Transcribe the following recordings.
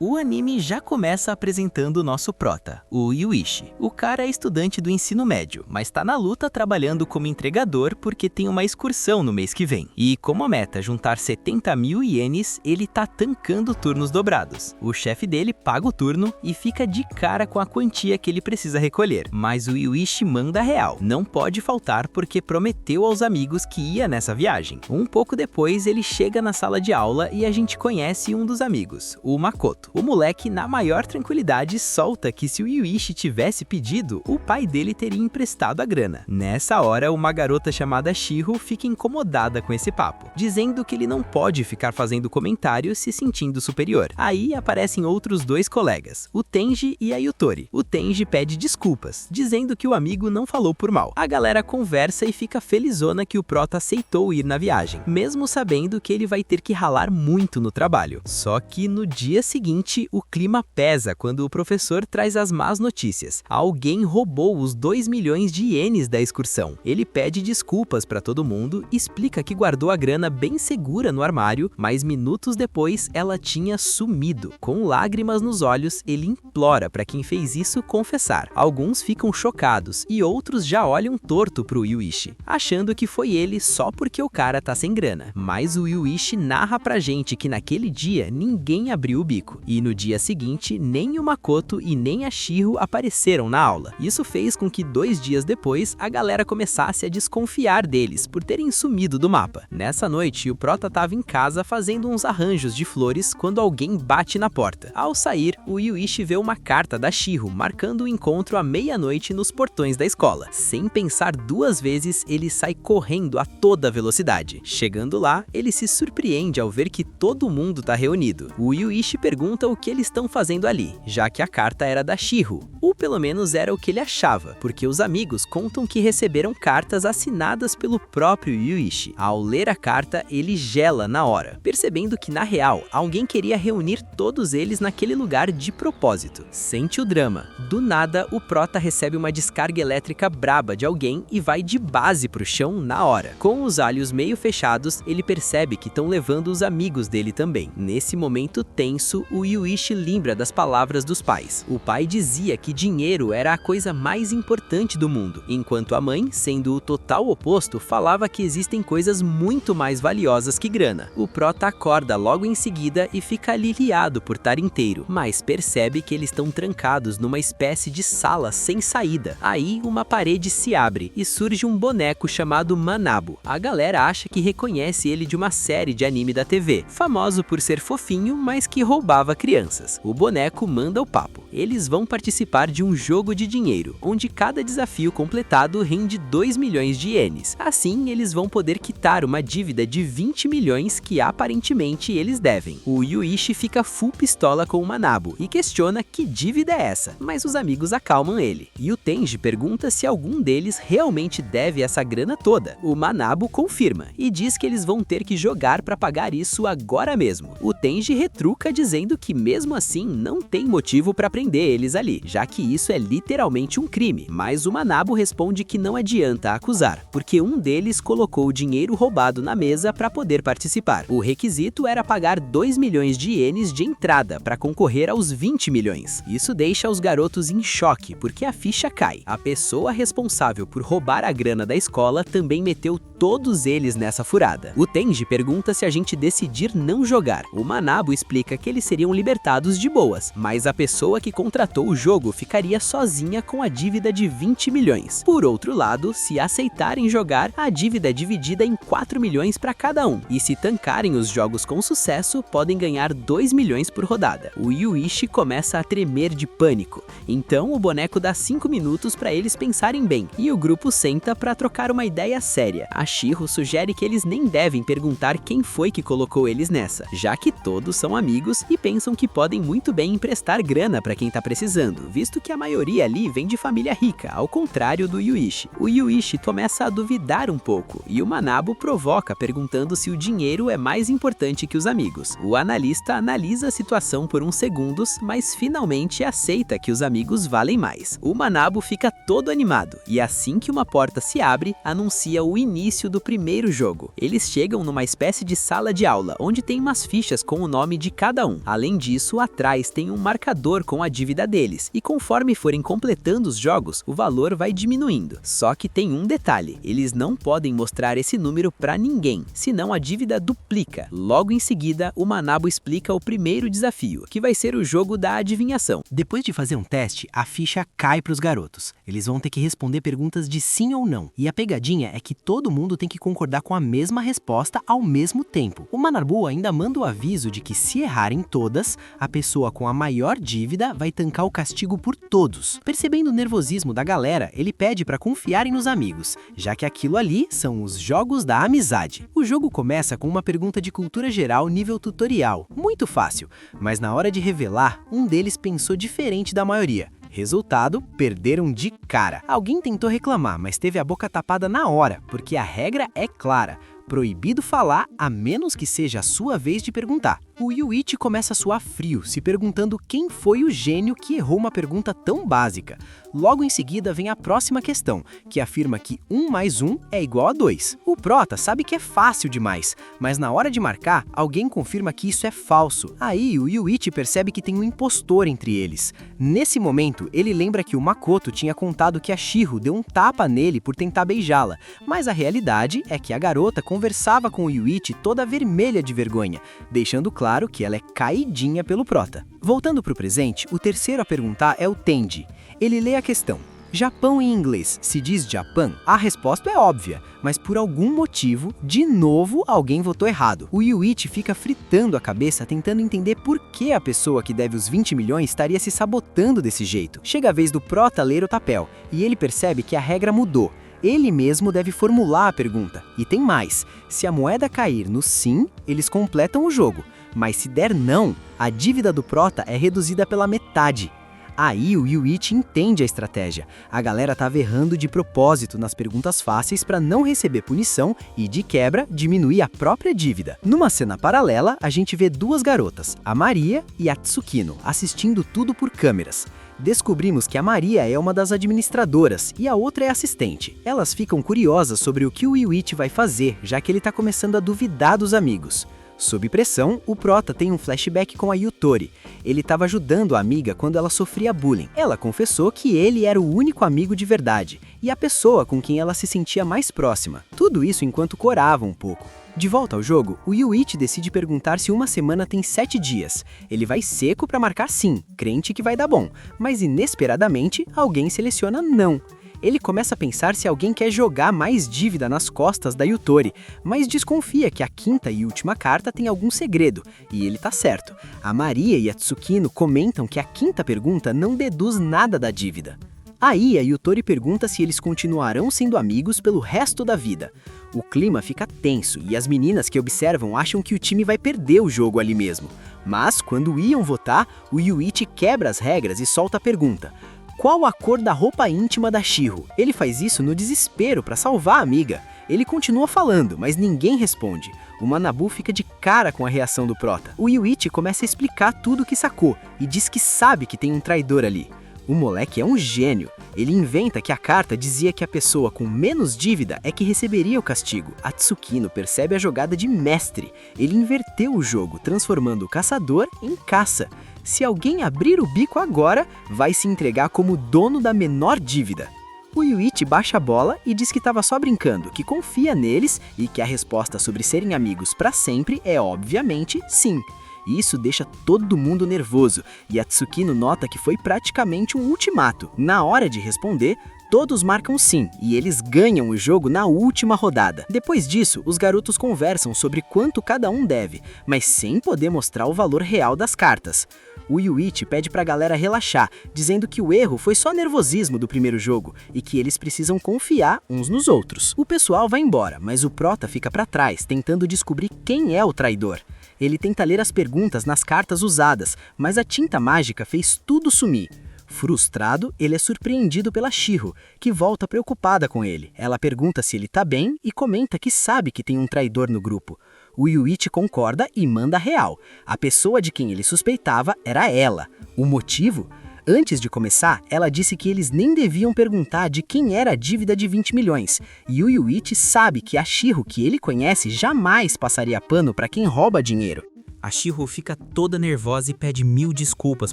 O anime já começa apresentando o nosso prota, o Yuichi. O cara é estudante do ensino médio, mas tá na luta trabalhando como entregador porque tem uma excursão no mês que vem. E como a meta é juntar 70 mil ienes, ele tá tancando turnos dobrados. O chefe dele paga o turno e fica de cara com a quantia que ele precisa recolher. Mas o Yuichi manda real, não pode faltar porque prometeu aos amigos que ia nessa viagem. Um pouco depois ele chega na sala de aula e a gente conhece um dos amigos, o Makoto. O moleque, na maior tranquilidade, solta que se o Yuichi tivesse pedido, o pai dele teria emprestado a grana. Nessa hora, uma garota chamada Shiho fica incomodada com esse papo, dizendo que ele não pode ficar fazendo comentários se sentindo superior. Aí aparecem outros dois colegas, o Tenji e a Yutori. O Tenji pede desculpas, dizendo que o amigo não falou por mal. A galera conversa e fica felizona que o prota aceitou ir na viagem, mesmo sabendo que ele vai ter que ralar muito no trabalho. Só que no dia seguinte, o clima pesa quando o professor traz as más notícias. Alguém roubou os 2 milhões de ienes da excursão. Ele pede desculpas para todo mundo, explica que guardou a grana bem segura no armário, mas minutos depois ela tinha sumido. Com lágrimas nos olhos, ele implora para quem fez isso confessar. Alguns ficam chocados e outros já olham torto pro Yuichi, achando que foi ele só porque o cara tá sem grana. Mas o Yuichi narra pra gente que naquele dia ninguém abriu o bico. E no dia seguinte, nem o Makoto e nem a Shiho apareceram na aula. Isso fez com que 2 dias depois, a galera começasse a desconfiar deles por terem sumido do mapa. Nessa noite, o prota tava em casa fazendo uns arranjos de flores quando alguém bate na porta. Ao sair, o Yuichi vê uma carta da Shiho marcando o encontro à meia-noite nos portões da escola. Sem pensar 2 vezes, ele sai correndo a toda velocidade. Chegando lá, ele se surpreende ao ver que todo mundo tá reunido. O Yuichi pergunta o que eles estão fazendo ali, já que a carta era da Shiho, ou pelo menos era o que ele achava, porque os amigos contam que receberam cartas assinadas pelo próprio Yuichi. Ao ler a carta, ele gela na hora, percebendo que na real, alguém queria reunir todos eles naquele lugar de propósito. Sente o drama. Do nada, o prota recebe uma descarga elétrica braba de alguém e vai de base pro chão na hora. Com os olhos meio fechados, ele percebe que estão levando os amigos dele também. Nesse momento tenso, o Yuichi lembra das palavras dos pais. O pai dizia que dinheiro era a coisa mais importante do mundo, enquanto a mãe, sendo o total oposto, falava que existem coisas muito mais valiosas que grana. O prota acorda logo em seguida e fica aliliado por estar inteiro, mas percebe que eles estão trancados numa espécie de sala sem saída. Aí uma parede se abre e surge um boneco chamado Manabo. A galera acha que reconhece ele de uma série de anime da TV, famoso por ser fofinho, mas que roubava crianças. O boneco manda o papo. Eles vão participar de um jogo de dinheiro, onde cada desafio completado rende 2 milhões de ienes. Assim, eles vão poder quitar uma dívida de 20 milhões que aparentemente eles devem. O Yuichi fica full pistola com o Manabo e questiona que dívida é essa, mas os amigos acalmam ele. E o Tenji pergunta se algum deles realmente deve essa grana toda. O Manabo confirma e diz que eles vão ter que jogar para pagar isso agora mesmo. O Tenji retruca dizendo que mesmo assim não tem motivo para prender eles ali, já que isso é literalmente um crime, mas o Manabo responde que não adianta acusar, porque um deles colocou o dinheiro roubado na mesa para poder participar. O requisito era pagar 2 milhões de ienes de entrada para concorrer aos 20 milhões. Isso deixa os garotos em choque, porque a ficha cai. A pessoa responsável por roubar a grana da escola também meteu todos eles nessa furada. O Tenji pergunta se a gente decidir não jogar. O Manabo explica que eles seriam libertados de boas, mas a pessoa que contratou o jogo ficaria sozinha com a dívida de 20 milhões. Por outro lado, se aceitarem jogar, a dívida é dividida em 4 milhões para cada um, e se tancarem os jogos com sucesso, podem ganhar 2 milhões por rodada. O Yuichi começa a tremer de pânico, então o boneco dá 5 minutos para eles pensarem bem, e o grupo senta para trocar uma ideia séria. A Shiho sugere que eles nem devem perguntar quem foi que colocou eles nessa, já que todos são amigos e pensam que podem muito bem emprestar grana para quem tá precisando, visto que a maioria ali vem de família rica, ao contrário do Yuichi. O Yuichi começa a duvidar um pouco, e o Manabo provoca perguntando se o dinheiro é mais importante que os amigos. O analista analisa a situação por uns segundos, mas finalmente aceita que os amigos valem mais. O Manabo fica todo animado, e assim que uma porta se abre, anuncia o início início do primeiro jogo. Eles chegam numa espécie de sala de aula, onde tem umas fichas com o nome de cada um. Além disso, atrás tem um marcador com a dívida deles, e conforme forem completando os jogos, o valor vai diminuindo. Só que tem um detalhe, eles não podem mostrar esse número pra ninguém, senão a dívida duplica. Logo em seguida, o Manabu explica o primeiro desafio, que vai ser o jogo da adivinhação. Depois de fazer um teste, a ficha cai para os garotos. Eles vão ter que responder perguntas de sim ou não. E a pegadinha é que todo mundo tem que concordar com a mesma resposta ao mesmo tempo. O Manabu ainda manda o aviso de que se errarem todas, a pessoa com a maior dívida vai tancar o castigo por todos. Percebendo o nervosismo da galera, ele pede para confiarem nos amigos, já que aquilo ali são os jogos da amizade. O jogo começa com uma pergunta de cultura geral nível tutorial, muito fácil, mas na hora de revelar, um deles pensou diferente da maioria. Resultado, perderam de cara. Alguém tentou reclamar, mas teve a boca tapada na hora, porque a regra é clara. Proibido falar, a menos que seja a sua vez de perguntar. O Yuichi começa a suar frio, se perguntando quem foi o gênio que errou uma pergunta tão básica. Logo em seguida vem a próxima questão, que afirma que 1 mais 1 é igual a 2. O Prota sabe que é fácil demais, mas na hora de marcar, alguém confirma que isso é falso. Aí o Yuichi percebe que tem um impostor entre eles. Nesse momento, ele lembra que o Makoto tinha contado que a Shiro deu um tapa nele por tentar beijá-la, mas a realidade é que a garota conversava com o Yuichi toda vermelha de vergonha, deixando claro que ela é caidinha pelo Prota. Voltando para o presente, o terceiro a perguntar é o Tenji. Ele lê a questão. Japão em inglês se diz Japan? A resposta é óbvia, mas por algum motivo, de novo, alguém votou errado. O Yuichi fica fritando a cabeça tentando entender por que a pessoa que deve os 20 milhões estaria se sabotando desse jeito. Chega a vez do Prota ler o papel, e ele percebe que a regra mudou. Ele mesmo deve formular a pergunta. E tem mais, se a moeda cair no sim, eles completam o jogo. Mas se der não, a dívida do Prota é reduzida pela metade. Aí o Yuichi entende a estratégia. A galera tava errando de propósito nas perguntas fáceis para não receber punição e, de quebra, diminuir a própria dívida. Numa cena paralela, a gente vê duas garotas, a Maria e a Tsukino, assistindo tudo por câmeras. Descobrimos que a Maria é uma das administradoras e a outra é assistente. Elas ficam curiosas sobre o que o Yuichi vai fazer, já que ele tá começando a duvidar dos amigos. Sob pressão, o Prota tem um flashback com a Yutori. Ele estava ajudando a amiga quando ela sofria bullying. Ela confessou que ele era o único amigo de verdade e a pessoa com quem ela se sentia mais próxima. Tudo isso enquanto corava um pouco. De volta ao jogo, o Yuichi decide perguntar se uma semana tem 7 dias. Ele vai seco para marcar sim, crente que vai dar bom, mas inesperadamente alguém seleciona não. Ele começa a pensar se alguém quer jogar mais dívida nas costas da Yutori, mas desconfia que a quinta e última carta tem algum segredo, e ele tá certo. A Maria e a Tsukino comentam que a quinta pergunta não deduz nada da dívida. Aí a Yutori pergunta se eles continuarão sendo amigos pelo resto da vida. O clima fica tenso e as meninas que observam acham que o time vai perder o jogo ali mesmo. Mas, quando iam votar, o Yuichi quebra as regras e solta a pergunta. Qual a cor da roupa íntima da Shiro? Ele faz isso no desespero para salvar a amiga. Ele continua falando, mas ninguém responde. O Manabu fica de cara com a reação do Prota. O Yuichi começa a explicar tudo o que sacou e diz que sabe que tem um traidor ali. O moleque é um gênio. Ele inventa que a carta dizia que a pessoa com menos dívida é que receberia o castigo. A Tsukino percebe a jogada de mestre. Ele inverteu o jogo, transformando o caçador em caça. Se alguém abrir o bico agora, vai se entregar como dono da menor dívida. O Yuichi baixa a bola e diz que estava só brincando, que confia neles e que a resposta sobre serem amigos para sempre é obviamente sim. Isso deixa todo mundo nervoso e a Tsukino nota que foi praticamente um ultimato. Na hora de responder, todos marcam sim e eles ganham o jogo na última rodada. Depois disso, os garotos conversam sobre quanto cada um deve, mas sem poder mostrar o valor real das cartas. O Yuichi pede pra galera relaxar, dizendo que o erro foi só nervosismo do primeiro jogo e que eles precisam confiar uns nos outros. O pessoal vai embora, mas o Prota fica pra trás, tentando descobrir quem é o traidor. Ele tenta ler as perguntas nas cartas usadas, mas a tinta mágica fez tudo sumir. Frustrado, ele é surpreendido pela Shiro, que volta preocupada com ele. Ela pergunta se ele tá bem e comenta que sabe que tem um traidor no grupo. O Yuichi concorda e manda real. A pessoa de quem ele suspeitava era ela. O motivo? Antes de começar, ela disse que eles nem deviam perguntar de quem era a dívida de 20 milhões. E o Yuichi sabe que a Shiro que ele conhece jamais passaria pano para quem rouba dinheiro. A Shiro fica toda nervosa e pede 1000 desculpas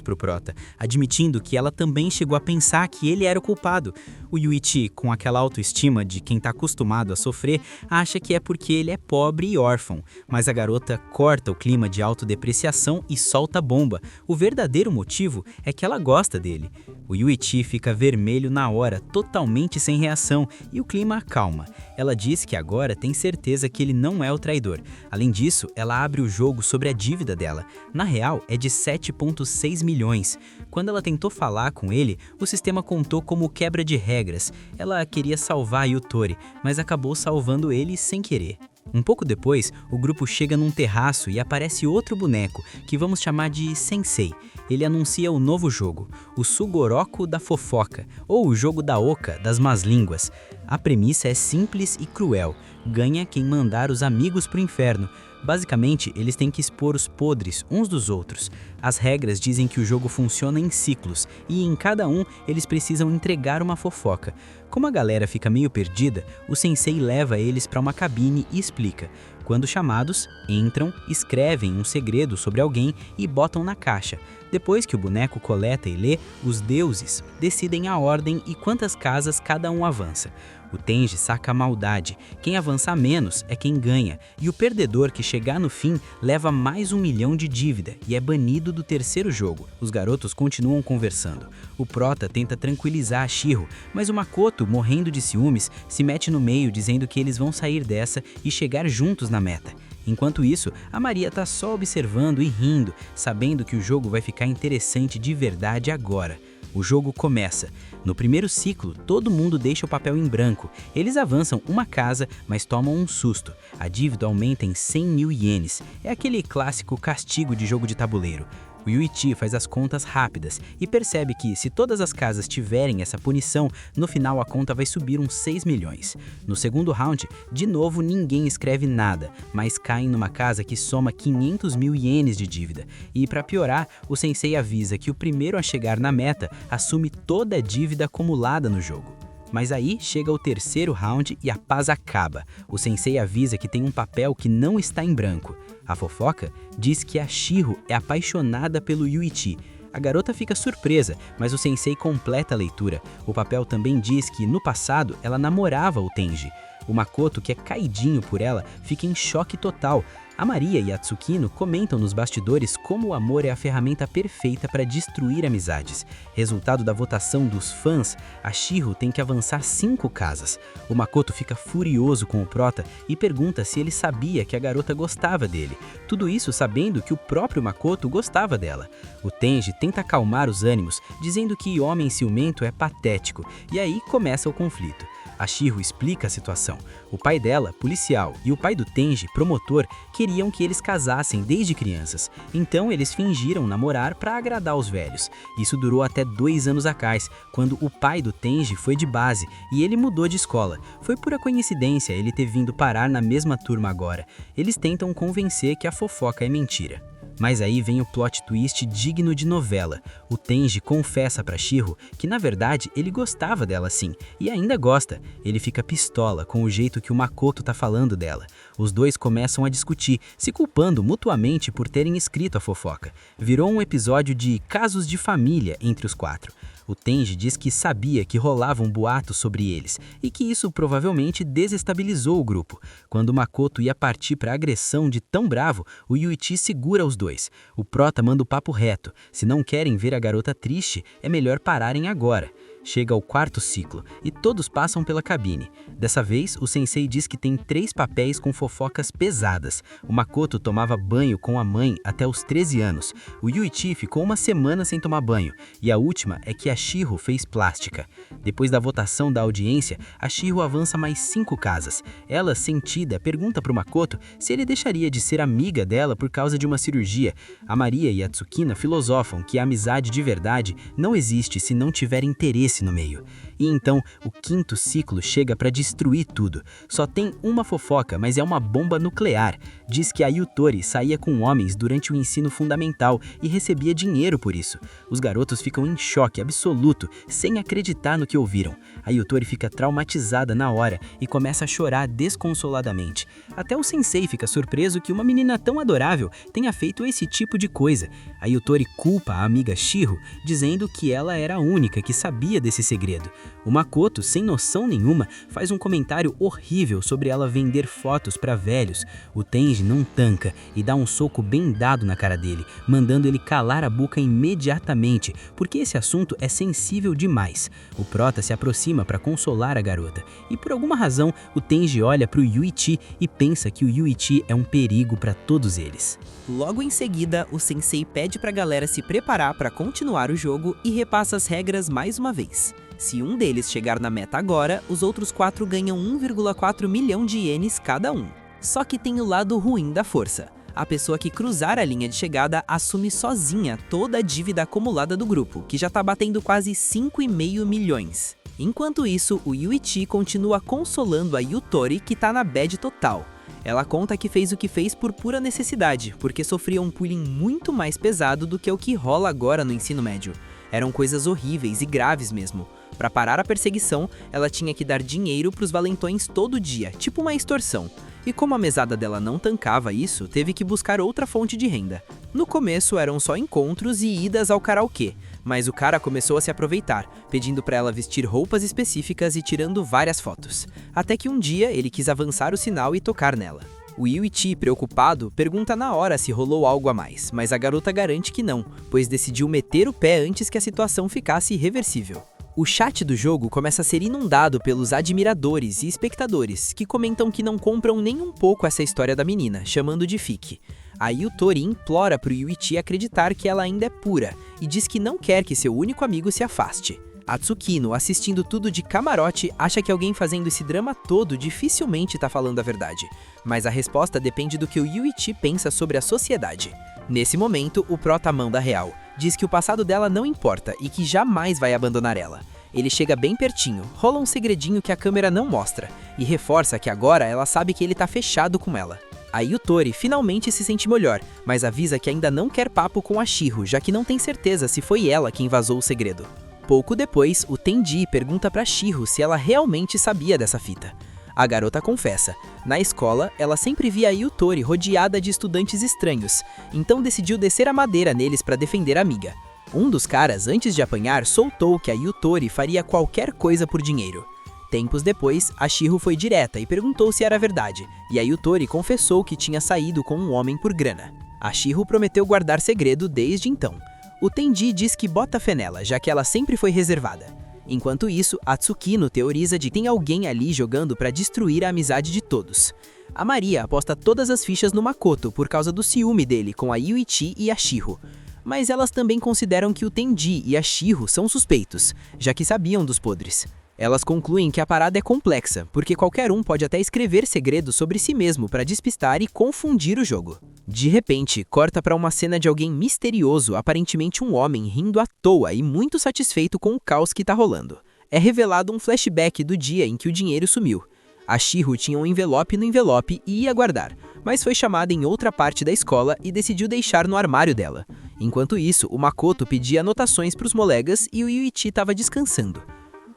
pro Prota, admitindo que ela também chegou a pensar que ele era o culpado. O Yuichi, com aquela autoestima de quem tá acostumado a sofrer, acha que é porque ele é pobre e órfão, mas a garota corta o clima de autodepreciação e solta a bomba. O verdadeiro motivo é que ela gosta dele. O Yuichi fica vermelho na hora, totalmente sem reação, e o clima acalma. Ela diz que agora tem certeza que ele não é o traidor. Além disso, ela abre o jogo sobre a dívida dela. Na real, é de 7,6 milhões. Quando ela tentou falar com ele, o sistema contou como quebra de regras. Ela queria salvar a Yutori, mas acabou salvando ele sem querer. Um pouco depois, o grupo chega num terraço e aparece outro boneco, que vamos chamar de Sensei. Ele anuncia o novo jogo, o Sugoroku da fofoca, ou o jogo da Oca, das más línguas. A premissa é simples e cruel. Ganha quem mandar os amigos pro inferno. Basicamente, eles têm que expor os podres uns dos outros. As regras dizem que o jogo funciona em ciclos, e em cada um eles precisam entregar uma fofoca. Como a galera fica meio perdida, o sensei leva eles para uma cabine e explica. Quando chamados, entram, escrevem um segredo sobre alguém e botam na caixa. Depois que o boneco coleta e lê, os deuses decidem a ordem e quantas casas cada um avança. O Tenji saca a maldade, quem avançar menos é quem ganha, e o perdedor que chegar no fim leva mais 1 milhão de dívida e é banido do terceiro jogo. Os garotos continuam conversando. O Prota tenta tranquilizar a Shiro, mas o Makoto, morrendo de ciúmes, se mete no meio dizendo que eles vão sair dessa e chegar juntos na meta. Enquanto isso, a Maria tá só observando e rindo, sabendo que o jogo vai ficar interessante de verdade agora. O jogo começa. No primeiro ciclo, todo mundo deixa o papel em branco. Eles avançam uma casa, mas tomam um susto. A dívida aumenta em 100 mil ienes. É aquele clássico castigo de jogo de tabuleiro. O Yuichi faz as contas rápidas e percebe que, se todas as casas tiverem essa punição, no final a conta vai subir uns 6 milhões. No segundo round, de novo ninguém escreve nada, mas caem numa casa que soma 500 mil ienes de dívida. E para piorar, o sensei avisa que o primeiro a chegar na meta assume toda a dívida acumulada no jogo. Mas aí chega o terceiro round e a paz acaba. O sensei avisa que tem um papel que não está em branco. A fofoca diz que a Shiro é apaixonada pelo Yuichi. A garota fica surpresa, mas o sensei completa a leitura. O papel também diz que, no passado, ela namorava o Tenji. O Makoto, que é caidinho por ela, fica em choque total. A Maria e a Tsukino comentam nos bastidores como o amor é a ferramenta perfeita para destruir amizades. Resultado da votação dos fãs, a Shiro tem que avançar 5 casas. O Makoto fica furioso com o Prota e pergunta se ele sabia que a garota gostava dele. Tudo isso sabendo que o próprio Makoto gostava dela. O Tenji tenta acalmar os ânimos, dizendo que homem ciumento é patético, e aí começa o conflito. A Shiro explica a situação. O pai dela, policial, e o pai do Tenji, promotor, queriam que eles casassem desde crianças. Então eles fingiram namorar para agradar os velhos. Isso durou até 2 anos atrás, quando o pai do Tenji foi de base e ele mudou de escola. Foi pura coincidência ele ter vindo parar na mesma turma agora. Eles tentam convencer que a fofoca é mentira. Mas aí vem o plot twist digno de novela. O Tenji confessa pra Shiro que na verdade ele gostava dela sim, e ainda gosta. Ele fica pistola com o jeito que o Makoto tá falando dela. Os dois começam a discutir, se culpando mutuamente por terem escrito a fofoca. Virou um episódio de casos de família entre os 4. O Tenji diz que sabia que rolavam boatos sobre eles e que isso provavelmente desestabilizou o grupo. Quando Makoto ia partir para a agressão de tão bravo, o Yuichi segura os dois. O Prota manda o papo reto. Se não querem ver a garota triste, é melhor pararem agora. Chega ao 4º ciclo e todos passam pela cabine. Dessa vez, o sensei diz que tem 3 papéis com fofocas pesadas. O Makoto tomava banho com a mãe até os 13 anos. O Yuichi ficou 1 semana sem tomar banho. E a última é que a Shiro fez plástica. Depois da votação da audiência, a Shiro avança mais 5 casas. Ela, sentida, pergunta pro Makoto se ele deixaria de ser amiga dela por causa de uma cirurgia. A Maria e a Tsukina filosofam que a amizade de verdade não existe se não tiver interesse no meio. E então, o quinto ciclo chega para destruir tudo. Só tem uma fofoca, mas é uma bomba nuclear. Diz que a Yutori saía com homens durante o ensino fundamental e recebia dinheiro por isso. Os garotos ficam em choque absoluto, sem acreditar no que ouviram. A Yutori fica traumatizada na hora e começa a chorar desconsoladamente. Até o sensei fica surpreso que uma menina tão adorável tenha feito esse tipo de coisa. A Yutori culpa a amiga Shiho, dizendo que ela era a única que sabia desse segredo. O Makoto, sem noção nenhuma, faz um comentário horrível sobre ela vender fotos para velhos. O Tenji não tanca e dá um soco bem dado na cara dele, mandando ele calar a boca imediatamente, porque esse assunto é sensível demais. O Prota se aproxima para consolar a garota, e por alguma razão o Tenji olha para o Yuichi e pensa que o Yuichi é um perigo para todos eles. Logo em seguida, o sensei pede para a galera se preparar para continuar o jogo e repassa as regras mais uma vez. Se um deles chegar na meta agora, os outros 4 ganham 1,4 milhão de ienes cada um. Só que tem o lado ruim da força. A pessoa que cruzar a linha de chegada assume sozinha toda a dívida acumulada do grupo, que já tá batendo quase 5,5 milhões. Enquanto isso, o Yuichi continua consolando a Yutori, que tá na bad total. Ela conta que fez o que fez por pura necessidade, porque sofria um bullying muito mais pesado do que o que rola agora no ensino médio. Eram coisas horríveis e graves mesmo. Para parar a perseguição, ela tinha que dar dinheiro pros valentões todo dia, tipo uma extorsão. E como a mesada dela não tancava isso, teve que buscar outra fonte de renda. No começo eram só encontros e idas ao karaokê, mas o cara começou a se aproveitar, pedindo para ela vestir roupas específicas e tirando várias fotos. Até que um dia ele quis avançar o sinal e tocar nela. O Yuichi, preocupado, pergunta na hora se rolou algo a mais, mas a garota garante que não, pois decidiu meter o pé antes que a situação ficasse irreversível. O chat do jogo começa a ser inundado pelos admiradores e espectadores, que comentam que não compram nem um pouco essa história da menina, chamando de fique. A Yutori implora pro Yuichi acreditar que ela ainda é pura, e diz que não quer que seu único amigo se afaste. A Tsukino, assistindo tudo de camarote, acha que alguém fazendo esse drama todo dificilmente tá falando a verdade, mas a resposta depende do que o Yuichi pensa sobre a sociedade. Nesse momento, o Prota manda real. Diz que o passado dela não importa e que jamais vai abandonar ela. Ele chega bem pertinho, rola um segredinho que a câmera não mostra, e reforça que agora ela sabe que ele tá fechado com ela. A Yutori finalmente se sente melhor, mas avisa que ainda não quer papo com a Shiho, já que não tem certeza se foi ela quem vazou o segredo. Pouco depois, o Tenji pergunta pra Shiho se ela realmente sabia dessa fita. A garota confessa. Na escola, ela sempre via a Yutori rodeada de estudantes estranhos, então decidiu descer a madeira neles para defender a amiga. Um dos caras, antes de apanhar, soltou que a Yutori faria qualquer coisa por dinheiro. Tempos depois, a Shiho foi direta e perguntou se era verdade, e a Yutori confessou que tinha saído com um homem por grana. A Shiho prometeu guardar segredo desde então. O Tenji diz que bota fé nela, já que ela sempre foi reservada. Enquanto isso, a Tsukino teoriza de que tem alguém ali jogando para destruir a amizade de todos. A Maria aposta todas as fichas no Makoto por causa do ciúme dele com a Yuichi e a Shiho. Mas elas também consideram que o Tenji e a Shiho são suspeitos, já que sabiam dos podres. Elas concluem que a parada é complexa, porque qualquer um pode até escrever segredos sobre si mesmo para despistar e confundir o jogo. De repente, corta para uma cena de alguém misterioso, aparentemente um homem, rindo à toa e muito satisfeito com o caos que tá rolando. É revelado um flashback do dia em que o dinheiro sumiu. A Shiho tinha um envelope no envelope e ia guardar, mas foi chamada em outra parte da escola e decidiu deixar no armário dela. Enquanto isso, o Makoto pedia anotações para os molegas e o Yuichi estava descansando.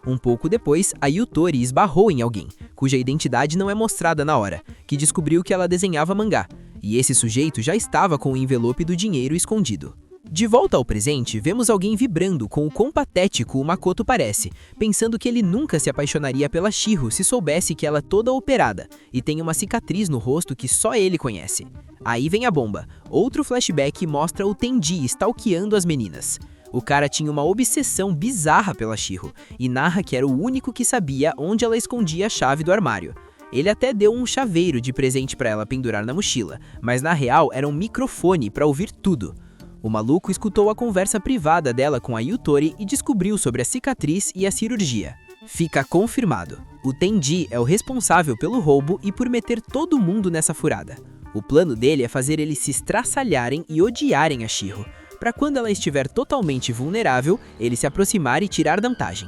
Um pouco depois, a Yutori esbarrou em alguém, cuja identidade não é mostrada na hora, que descobriu que ela desenhava mangá, e esse sujeito já estava com o envelope do dinheiro escondido. De volta ao presente, vemos alguém vibrando com o quão patético o Makoto parece, pensando que ele nunca se apaixonaria pela Shiho se soubesse que ela é toda operada, e tem uma cicatriz no rosto que só ele conhece. Aí vem a bomba. Outro flashback mostra o Tenji stalkeando as meninas. O cara tinha uma obsessão bizarra pela Shiho, e narra que era o único que sabia onde ela escondia a chave do armário. Ele até deu um chaveiro de presente para ela pendurar na mochila, mas na real era um microfone para ouvir tudo. O maluco escutou a conversa privada dela com a Yutori e descobriu sobre a cicatriz e a cirurgia. Fica confirmado. O Tenji é o responsável pelo roubo e por meter todo mundo nessa furada. O plano dele é fazer eles se estraçalharem e odiarem a Shiho, para quando ela estiver totalmente vulnerável, ele se aproximar e tirar vantagem.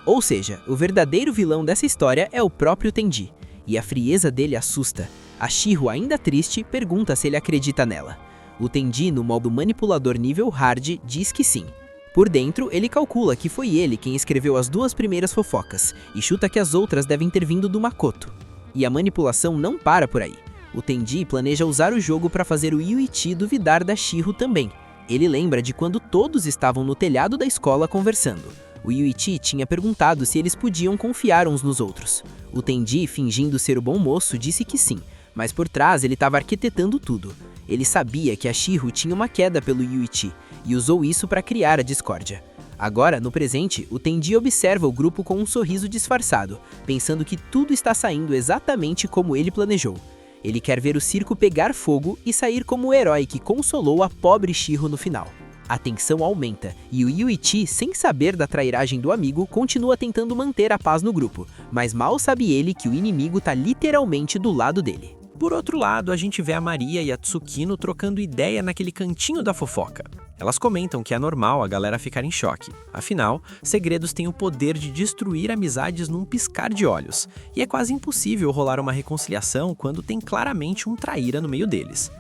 Ou seja, o verdadeiro vilão dessa história é o próprio Tenji, e a frieza dele assusta. A Shiro, ainda triste, pergunta se ele acredita nela. O Tenji, no modo manipulador nível hard, diz que sim. Por dentro, ele calcula que foi ele quem escreveu as 2 primeiras fofocas, e chuta que as outras devem ter vindo do Makoto. E a manipulação não para por aí. O Tenji planeja usar o jogo para fazer o Yuichi duvidar da Shiro também. Ele lembra de quando todos estavam no telhado da escola conversando. O Yuichi tinha perguntado se eles podiam confiar uns nos outros. O Tenji, fingindo ser o bom moço, disse que sim, mas por trás ele estava arquitetando tudo. Ele sabia que a Shiro tinha uma queda pelo Yuichi e usou isso para criar a discórdia. Agora, no presente, o Tenji observa o grupo com um sorriso disfarçado, pensando que tudo está saindo exatamente como ele planejou. Ele quer ver o circo pegar fogo e sair como o herói que consolou a pobre Shiro no final. A tensão aumenta e o Yuichi, sem saber da trairagem do amigo, continua tentando manter a paz no grupo, mas mal sabe ele que o inimigo está literalmente do lado dele. Por outro lado, a gente vê a Maria e a Tsukino trocando ideia naquele cantinho da fofoca. Elas comentam que é normal a galera ficar em choque. Afinal, segredos têm o poder de destruir amizades num piscar de olhos, e é quase impossível rolar uma reconciliação quando tem claramente um traíra no meio deles.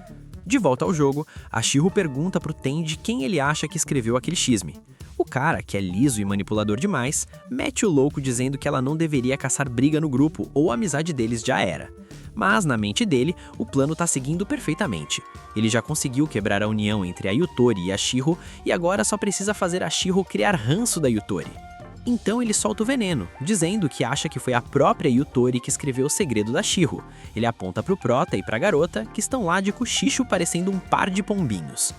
De volta ao jogo, a Shiro pergunta pro Tenji quem ele acha que escreveu aquele xisme. O cara, que é liso e manipulador demais, mete o louco dizendo que ela não deveria caçar briga no grupo ou a amizade deles já era. Mas, na mente dele, o plano tá seguindo perfeitamente. Ele já conseguiu quebrar a união entre a Yutori e a Shiro e agora só precisa fazer a Shiro criar ranço da Yutori. Então ele solta o veneno, dizendo que acha que foi a própria Yutori que escreveu o segredo da Shiro. Ele aponta pro Prota e pra garota, que estão lá de cochicho parecendo um par de pombinhos.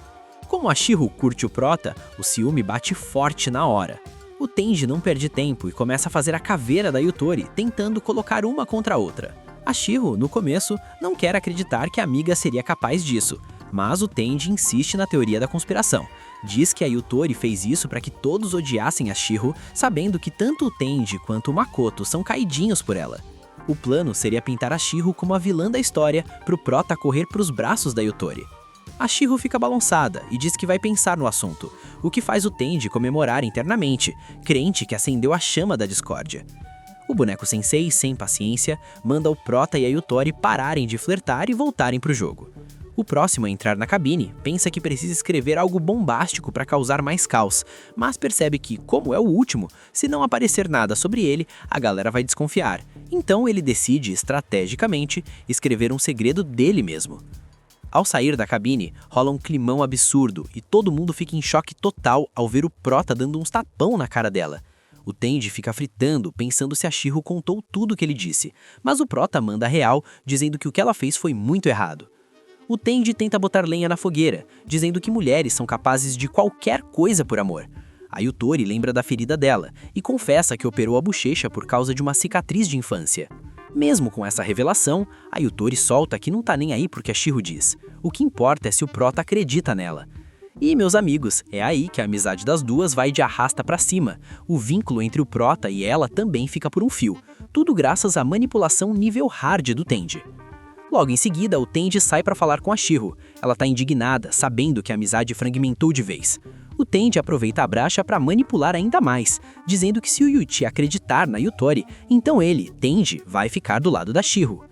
Como a Shiro curte o Prota, o ciúme bate forte na hora. O Tenji não perde tempo e começa a fazer a caveira da Yutori, tentando colocar uma contra a outra. A Shiro, no começo, não quer acreditar que a amiga seria capaz disso, mas o Tenji insiste na teoria da conspiração. Diz que a Yutori fez isso para que todos odiassem a Shiro, sabendo que tanto o Tenji quanto o Makoto são caidinhos por ela. O plano seria pintar a Shiro como a vilã da história pro Prota correr pros braços da Yutori. A Shiro fica balançada e diz que vai pensar no assunto, o que faz o Tenji comemorar internamente, crente que acendeu a chama da discórdia. O boneco sensei, sem paciência, manda o Prota e a Yutori pararem de flertar e voltarem pro jogo. O próximo a entrar na cabine pensa que precisa escrever algo bombástico para causar mais caos, mas percebe que, como é o último, se não aparecer nada sobre ele, a galera vai desconfiar. Então ele decide, estrategicamente, escrever um segredo dele mesmo. Ao sair da cabine, rola um climão absurdo e todo mundo fica em choque total ao ver o Prota dando uns tapão na cara dela. O Tenji fica fritando, pensando se a Shiro contou tudo o que ele disse, mas o Prota manda a real, dizendo que o que ela fez foi muito errado. O Tenji tenta botar lenha na fogueira, dizendo que mulheres são capazes de qualquer coisa por amor. A Yutori lembra da ferida dela e confessa que operou a bochecha por causa de uma cicatriz de infância. Mesmo com essa revelação, a Yutori solta que não tá nem aí porque a Shiro diz. O que importa é se o Prota acredita nela. E, meus amigos, é aí que a amizade das duas vai de arrasta pra cima. O vínculo entre o Prota e ela também fica por um fio. Tudo graças à manipulação nível hard do Tenji. Logo em seguida, o Tenji sai pra falar com a Shiro. Ela tá indignada, sabendo que a amizade fragmentou de vez. O Tenji aproveita a brecha pra manipular ainda mais, dizendo que se o Yuichi acreditar na Yutori, então ele, Tenji, vai ficar do lado da Shiro.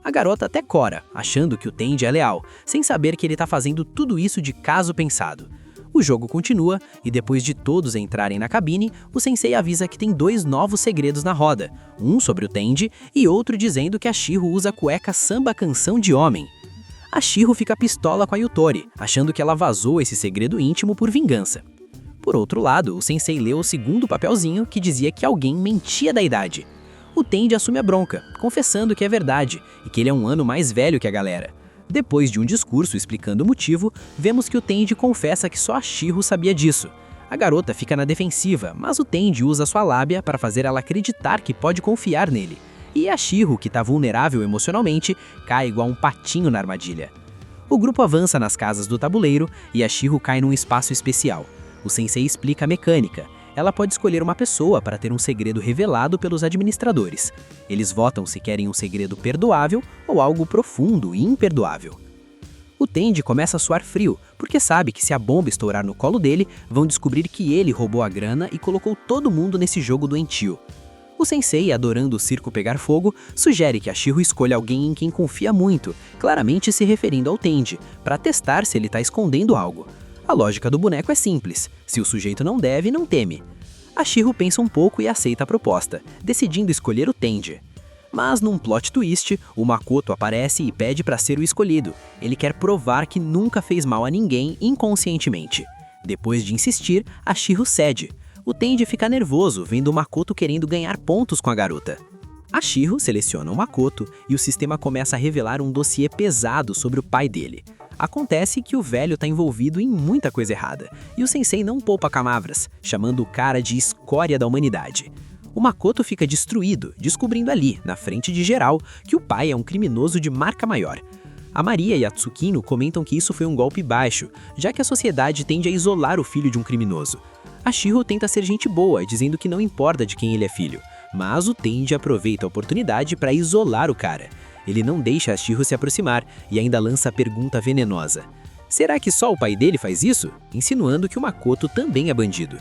A garota até cora, achando que o Tenji é leal, sem saber que ele tá fazendo tudo isso de caso pensado. O jogo continua, e depois de todos entrarem na cabine, o sensei avisa que tem 2 novos segredos na roda, um sobre o Tenji e outro dizendo que a Shiro usa cueca samba canção de homem. A Shiro fica pistola com a Yutori, achando que ela vazou esse segredo íntimo por vingança. Por outro lado, o sensei leu o segundo papelzinho que dizia que alguém mentia da idade. O Tenji assume a bronca, confessando que é verdade e que ele é um ano mais velho que a galera. Depois de um discurso explicando o motivo, vemos que o Tenji confessa que só a Shiro sabia disso. A garota fica na defensiva, mas o Tenji usa sua lábia para fazer ela acreditar que pode confiar nele. E a Shiro, que está vulnerável emocionalmente, cai igual um patinho na armadilha. O grupo avança nas casas do tabuleiro e a Shiro cai num espaço especial. O sensei explica a mecânica. Ela pode escolher uma pessoa para ter um segredo revelado pelos administradores. Eles votam se querem um segredo perdoável ou algo profundo e imperdoável. O Tendi começa a suar frio, porque sabe que se a bomba estourar no colo dele, vão descobrir que ele roubou a grana e colocou todo mundo nesse jogo doentio. O sensei, adorando o circo pegar fogo, sugere que a Shiro escolha alguém em quem confia muito, claramente se referindo ao Tendi, para testar se ele está escondendo algo. A lógica do boneco é simples: se o sujeito não deve, não teme. A Shiro pensa um pouco e aceita a proposta, decidindo escolher o Tendi. Mas num plot twist, o Makoto aparece e pede para ser o escolhido. Ele quer provar que nunca fez mal a ninguém inconscientemente. Depois de insistir, a Shiro cede. O Tendi fica nervoso vendo o Makoto querendo ganhar pontos com a garota. A Shiro seleciona o Makoto e o sistema começa a revelar um dossiê pesado sobre o pai dele. Acontece que o velho está envolvido em muita coisa errada, e o sensei não poupa camavras, chamando o cara de escória da humanidade. O Makoto fica destruído, descobrindo ali, na frente de geral, que o pai é um criminoso de marca maior. A Maria e a Tsukino comentam que isso foi um golpe baixo, já que a sociedade tende a isolar o filho de um criminoso. A Shiro tenta ser gente boa, dizendo que não importa de quem ele é filho, mas o Tendi aproveita a oportunidade para isolar o cara. Ele não deixa a Shiro se aproximar e ainda lança a pergunta venenosa: será que só o pai dele faz isso? Insinuando que o Makoto também é bandido.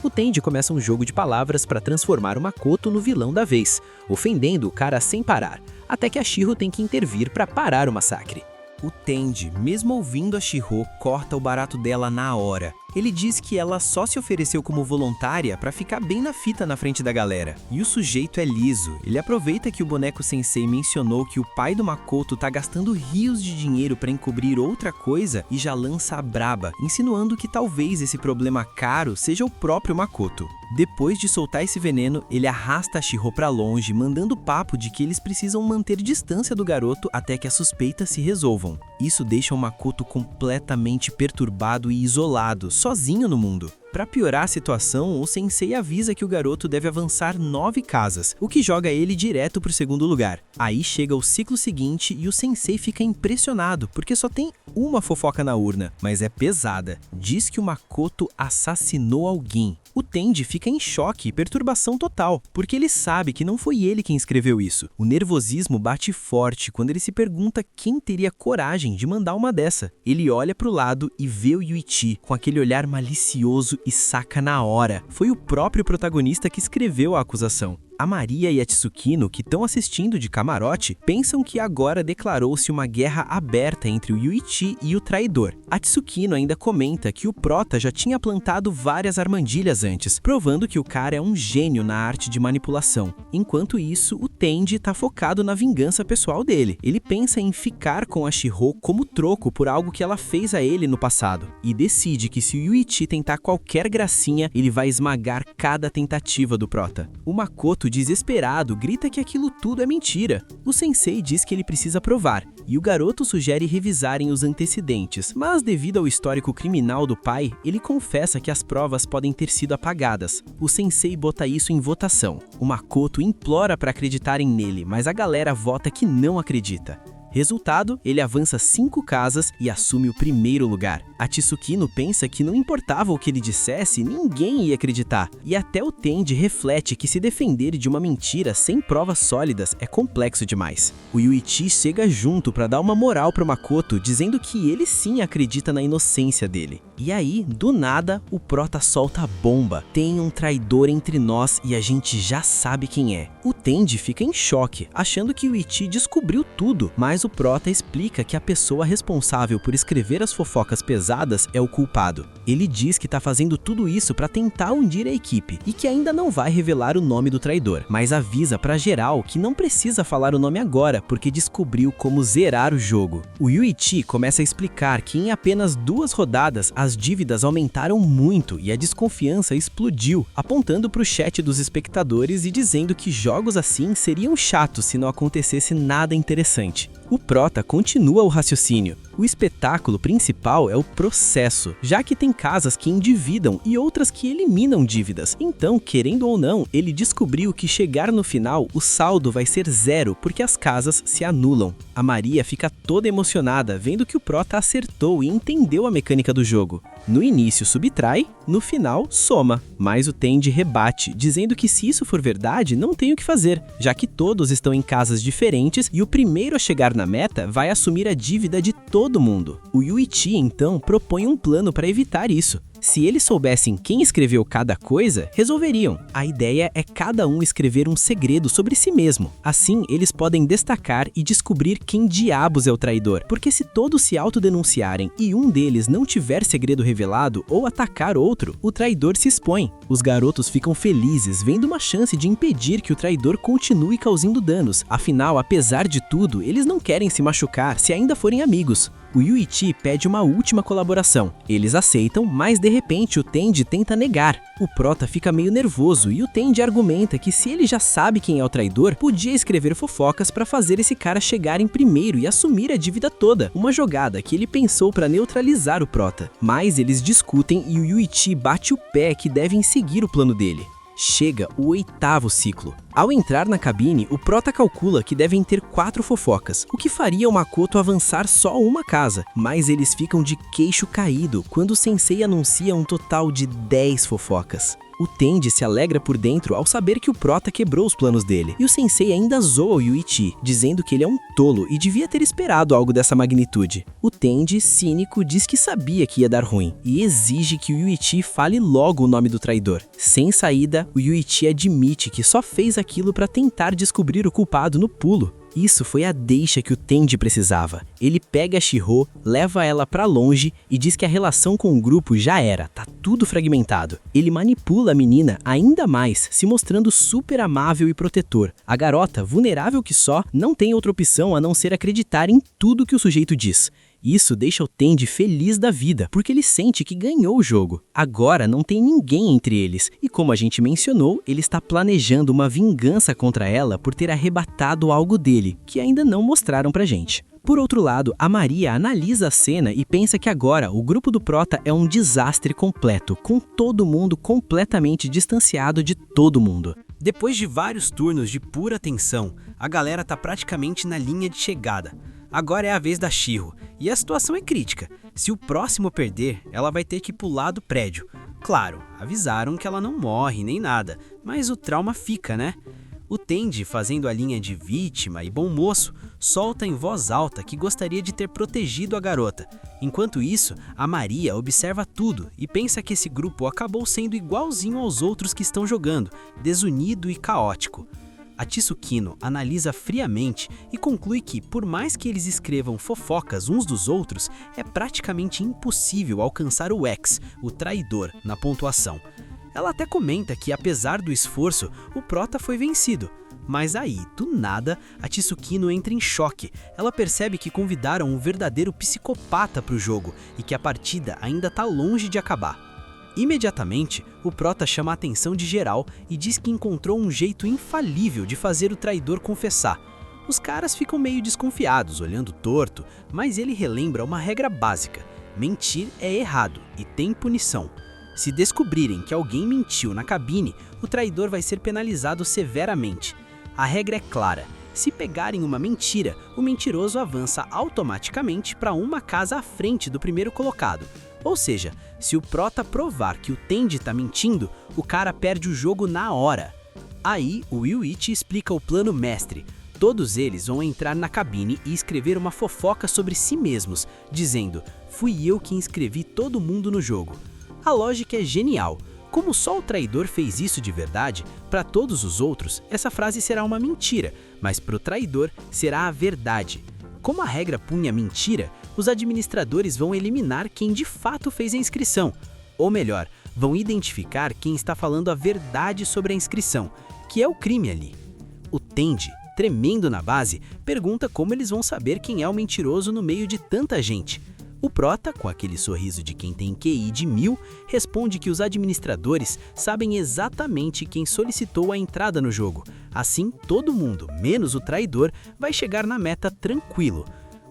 O Tendi começa um jogo de palavras para transformar o Makoto no vilão da vez, ofendendo o cara sem parar, até que a Shiro tem que intervir para parar o massacre. O Tendi, mesmo ouvindo a Shiro, corta o barato dela na hora. Ele diz que ela só se ofereceu como voluntária para ficar bem na fita na frente da galera. E o sujeito é liso. Ele aproveita que o boneco sensei mencionou que o pai do Makoto tá gastando rios de dinheiro para encobrir outra coisa e já lança a braba, insinuando que talvez esse problema caro seja o próprio Makoto. Depois de soltar esse veneno, ele arrasta a Shiro pra longe, mandando papo de que eles precisam manter distância do garoto até que as suspeitas se resolvam. Isso deixa o Makoto completamente perturbado e isolado, sozinho no mundo. Para piorar a situação, o sensei avisa que o garoto deve avançar 9 casas, o que joga ele direto pro segundo lugar. Aí chega o ciclo seguinte e o sensei fica impressionado, porque só tem uma fofoca na urna, mas é pesada. Diz que o Makoto assassinou alguém. O Tendi fica em choque e perturbação total, porque ele sabe que não foi ele quem escreveu isso. O nervosismo bate forte quando ele se pergunta quem teria coragem de mandar uma dessa. Ele olha pro lado e vê o Yuichi com aquele olhar malicioso e saca na hora. Foi o próprio protagonista que escreveu a acusação. A Maria e a Tsukino, que estão assistindo de camarote, pensam que agora declarou-se uma guerra aberta entre o Yuichi e o traidor. A Tsukino ainda comenta que o prota já tinha plantado várias armadilhas antes, provando que o cara é um gênio na arte de manipulação. Enquanto isso, o Tendi tá focado na vingança pessoal dele. Ele pensa em ficar com a Shiro como troco por algo que ela fez a ele no passado, e decide que se o Yuichi tentar qualquer gracinha, ele vai esmagar cada tentativa do prota. O Makoto, desesperado, grita que aquilo tudo é mentira. O sensei diz que ele precisa provar, e o garoto sugere revisarem os antecedentes, mas devido ao histórico criminal do pai, ele confessa que as provas podem ter sido apagadas. O sensei bota isso em votação. O Makoto implora para acreditarem nele, mas a galera vota que não acredita. Resultado, ele avança 5 casas e assume o primeiro lugar. A Tsukino pensa que não importava o que ele dissesse, ninguém ia acreditar. E até o Tendi reflete que se defender de uma mentira sem provas sólidas é complexo demais. O Yuichi chega junto para dar uma moral pro Makoto, dizendo que ele sim acredita na inocência dele. E aí, do nada, o prota solta a bomba. Tem um traidor entre nós e a gente já sabe quem é. O Tendi fica em choque, achando que o Yuichi descobriu tudo, mas o prota explica que a pessoa responsável por escrever as fofocas pesadas é o culpado. Ele diz que tá fazendo tudo isso para tentar hundir a equipe e que ainda não vai revelar o nome do traidor, mas avisa pra geral que não precisa falar o nome agora porque descobriu como zerar o jogo. O Yuichi começa a explicar que em apenas 2 rodadas as dívidas aumentaram muito e a desconfiança explodiu, apontando pro chat dos espectadores e dizendo que jogos assim seriam chatos se não acontecesse nada interessante. O prota continua o raciocínio. O espetáculo principal é o processo, já que tem casas que endividam e outras que eliminam dívidas. Então, querendo ou não, ele descobriu que chegar no final, o saldo vai ser 0 porque as casas se anulam. A Maria fica toda emocionada vendo que o prota acertou e entendeu a mecânica do jogo. No início subtrai, no final soma, mas o Tendi rebate, dizendo que se isso for verdade, não tem o que fazer, já que todos estão em casas diferentes e o primeiro a chegar na meta vai assumir a dívida de todo mundo. O Yuichi, então, propõe um plano para evitar isso. Se eles soubessem quem escreveu cada coisa, resolveriam. A ideia é cada um escrever um segredo sobre si mesmo. Assim, eles podem destacar e descobrir quem diabos é o traidor. Porque se todos se autodenunciarem e um deles não tiver segredo revelado ou atacar outro, o traidor se expõe. Os garotos ficam felizes vendo uma chance de impedir que o traidor continue causando danos. Afinal, apesar de tudo, eles não querem se machucar se ainda forem amigos. O Yuichi pede uma última colaboração. Eles aceitam, mas de repente o Tenji tenta negar. O Prota fica meio nervoso e o Tenji argumenta que se ele já sabe quem é o traidor, podia escrever fofocas para fazer esse cara chegar em primeiro e assumir a dívida toda. Uma jogada que ele pensou para neutralizar o Prota. Mas eles discutem e o Yuichi bate o pé que devem seguir o plano dele. Chega o 8º ciclo. Ao entrar na cabine, o Prota calcula que devem ter 4 fofocas, o que faria o Makoto avançar só uma casa, mas eles ficam de queixo caído quando o Sensei anuncia um total de 10 fofocas. O Tenji se alegra por dentro ao saber que o Prota quebrou os planos dele, e o Sensei ainda zoa o Yuichi, dizendo que ele é um tolo e devia ter esperado algo dessa magnitude. O Tenji, cínico, diz que sabia que ia dar ruim, e exige que o Yuichi fale logo o nome do traidor. Sem saída, o Yuichi admite que só fez aquilo para tentar descobrir o culpado no pulo. Isso foi a deixa que o Tenji precisava. Ele pega a Shihou, leva ela pra longe e diz que a relação com o grupo já era, tá tudo fragmentado. Ele manipula a menina ainda mais, se mostrando super amável e protetor. A garota, vulnerável que só, não tem outra opção a não ser acreditar em tudo que o sujeito diz. Isso deixa o Tenji feliz da vida, porque ele sente que ganhou o jogo. Agora não tem ninguém entre eles, e como a gente mencionou, ele está planejando uma vingança contra ela por ter arrebatado algo dele, que ainda não mostraram pra gente. Por outro lado, a Maria analisa a cena e pensa que agora o grupo do Prota é um desastre completo, com todo mundo completamente distanciado de todo mundo. Depois de vários turnos de pura tensão, a galera tá praticamente na linha de chegada. Agora é a vez da Shihou, e a situação é crítica. Se o próximo perder, ela vai ter que pular do prédio. Claro, avisaram que ela não morre nem nada, mas o trauma fica, né? O Tenji, fazendo a linha de vítima e bom moço, solta em voz alta que gostaria de ter protegido a garota. Enquanto isso, a Maria observa tudo e pensa que esse grupo acabou sendo igualzinho aos outros que estão jogando, desunido e caótico. A Tsukino analisa friamente e conclui que, por mais que eles escrevam fofocas uns dos outros, é praticamente impossível alcançar o X, o traidor, na pontuação. Ela até comenta que, apesar do esforço, o Prota foi vencido. Mas aí, do nada, a Tsukino entra em choque. Ela percebe que convidaram um verdadeiro psicopata para o jogo e que a partida ainda está longe de acabar. Imediatamente, o Prota chama a atenção de geral e diz que encontrou um jeito infalível de fazer o traidor confessar. Os caras ficam meio desconfiados, olhando torto, mas ele relembra uma regra básica: mentir é errado e tem punição. Se descobrirem que alguém mentiu na cabine, o traidor vai ser penalizado severamente. A regra é clara: se pegarem uma mentira, o mentiroso avança automaticamente para uma casa à frente do primeiro colocado. Ou seja, se o Prota provar que o Tenji tá mentindo, o cara perde o jogo na hora. Aí, o Yuichi explica o plano mestre. Todos eles vão entrar na cabine e escrever uma fofoca sobre si mesmos, dizendo: "Fui eu quem escrevi todo mundo no jogo." A lógica é genial. Como só o traidor fez isso de verdade, para todos os outros, essa frase será uma mentira, mas para o traidor será a verdade. Como a regra punha mentira, os administradores vão eliminar quem de fato fez a inscrição. Ou melhor, vão identificar quem está falando a verdade sobre a inscrição, que é o crime ali. O Tenji, tremendo na base, pergunta como eles vão saber quem é o mentiroso no meio de tanta gente. O Prota, com aquele sorriso de quem tem QI de 1000, responde que os administradores sabem exatamente quem solicitou a entrada no jogo. Assim, todo mundo, menos o traidor, vai chegar na meta tranquilo.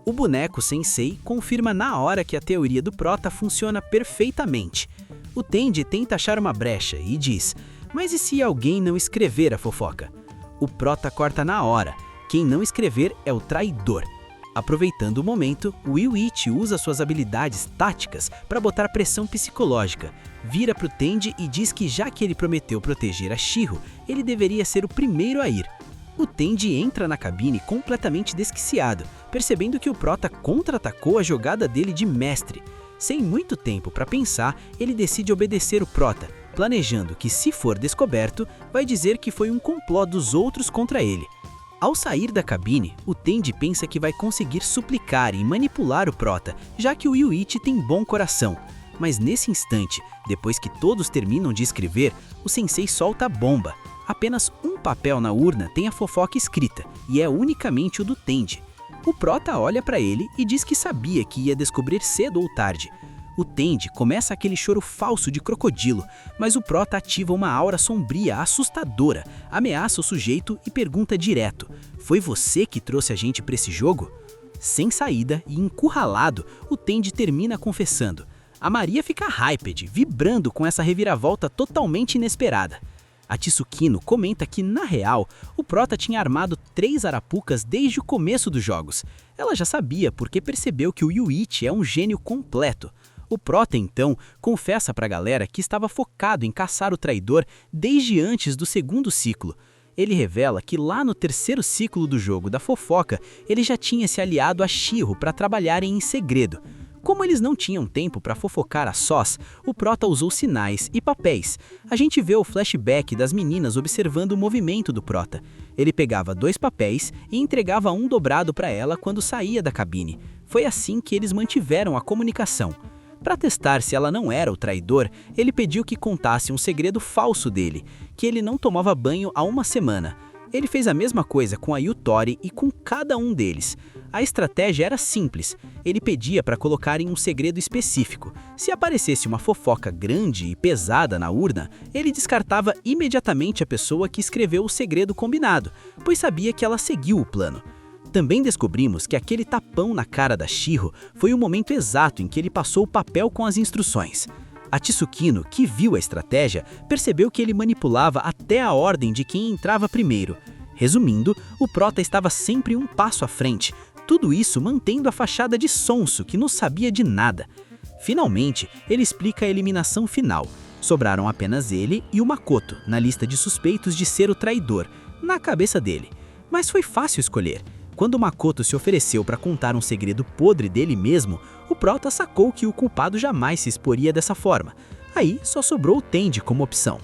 O boneco Sensei confirma na hora que a teoria do Prota funciona perfeitamente. O Tenji tenta achar uma brecha e diz: "Mas e se alguém não escrever a fofoca?" O Prota corta na hora: quem não escrever é o traidor. Aproveitando o momento, o Yuichi usa suas habilidades táticas para botar pressão psicológica. Vira pro Tenji e diz que já que ele prometeu proteger a Shihou, ele deveria ser o primeiro a ir. O Tendi entra na cabine completamente desquiciado, percebendo que o Prota contra-atacou a jogada dele de mestre. Sem muito tempo para pensar, ele decide obedecer o Prota, planejando que, se for descoberto, vai dizer que foi um complô dos outros contra ele. Ao sair da cabine, o Tendi pensa que vai conseguir suplicar e manipular o Prota, já que o Yuichi tem bom coração. Mas nesse instante, depois que todos terminam de escrever, o sensei solta a bomba. Apenas um papel na urna tem a fofoca escrita, e é unicamente o do Tendi. O Prota olha para ele e diz que sabia que ia descobrir cedo ou tarde. O Tendi começa aquele choro falso de crocodilo, mas o Prota ativa uma aura sombria assustadora, ameaça o sujeito e pergunta direto: "Foi você que trouxe a gente para esse jogo?" Sem saída e encurralado, o Tendi termina confessando. A Maria fica hyped, vibrando com essa reviravolta totalmente inesperada. A Tsukino comenta que, na real, o Prota tinha armado 3 arapucas desde o começo dos jogos. Ela já sabia porque percebeu que o Yuichi é um gênio completo. O Prota, então, confessa pra galera que estava focado em caçar o traidor desde antes do segundo ciclo. Ele revela que lá no terceiro ciclo do jogo da fofoca, ele já tinha se aliado a Shiro para trabalharem em segredo. Como eles não tinham tempo para fofocar a sós, o Prota usou sinais e papéis. A gente vê o flashback das meninas observando o movimento do Prota. Ele pegava 2 papéis e entregava um dobrado para ela quando saía da cabine. Foi assim que eles mantiveram a comunicação. Para testar se ela não era o traidor, ele pediu que contasse um segredo falso dele, que ele não tomava banho há 1 semana. Ele fez a mesma coisa com a Yutori e com cada um deles. A estratégia era simples. Ele pedia para colocarem um segredo específico. Se aparecesse uma fofoca grande e pesada na urna, ele descartava imediatamente a pessoa que escreveu o segredo combinado, pois sabia que ela seguiu o plano. Também descobrimos que aquele tapão na cara da Shiro foi o momento exato em que ele passou o papel com as instruções. A Tsukino, que viu a estratégia, percebeu que ele manipulava até a ordem de quem entrava primeiro. Resumindo, o Prota estava sempre um passo à frente, tudo isso mantendo a fachada de sonso que não sabia de nada. Finalmente, ele explica a eliminação final. Sobraram apenas ele e o Makoto na lista de suspeitos de ser o traidor, na cabeça dele. Mas foi fácil escolher. Quando o Makoto se ofereceu para contar um segredo podre dele mesmo, o Prota sacou que o culpado jamais se exporia dessa forma. Aí só sobrou o Tendi como opção.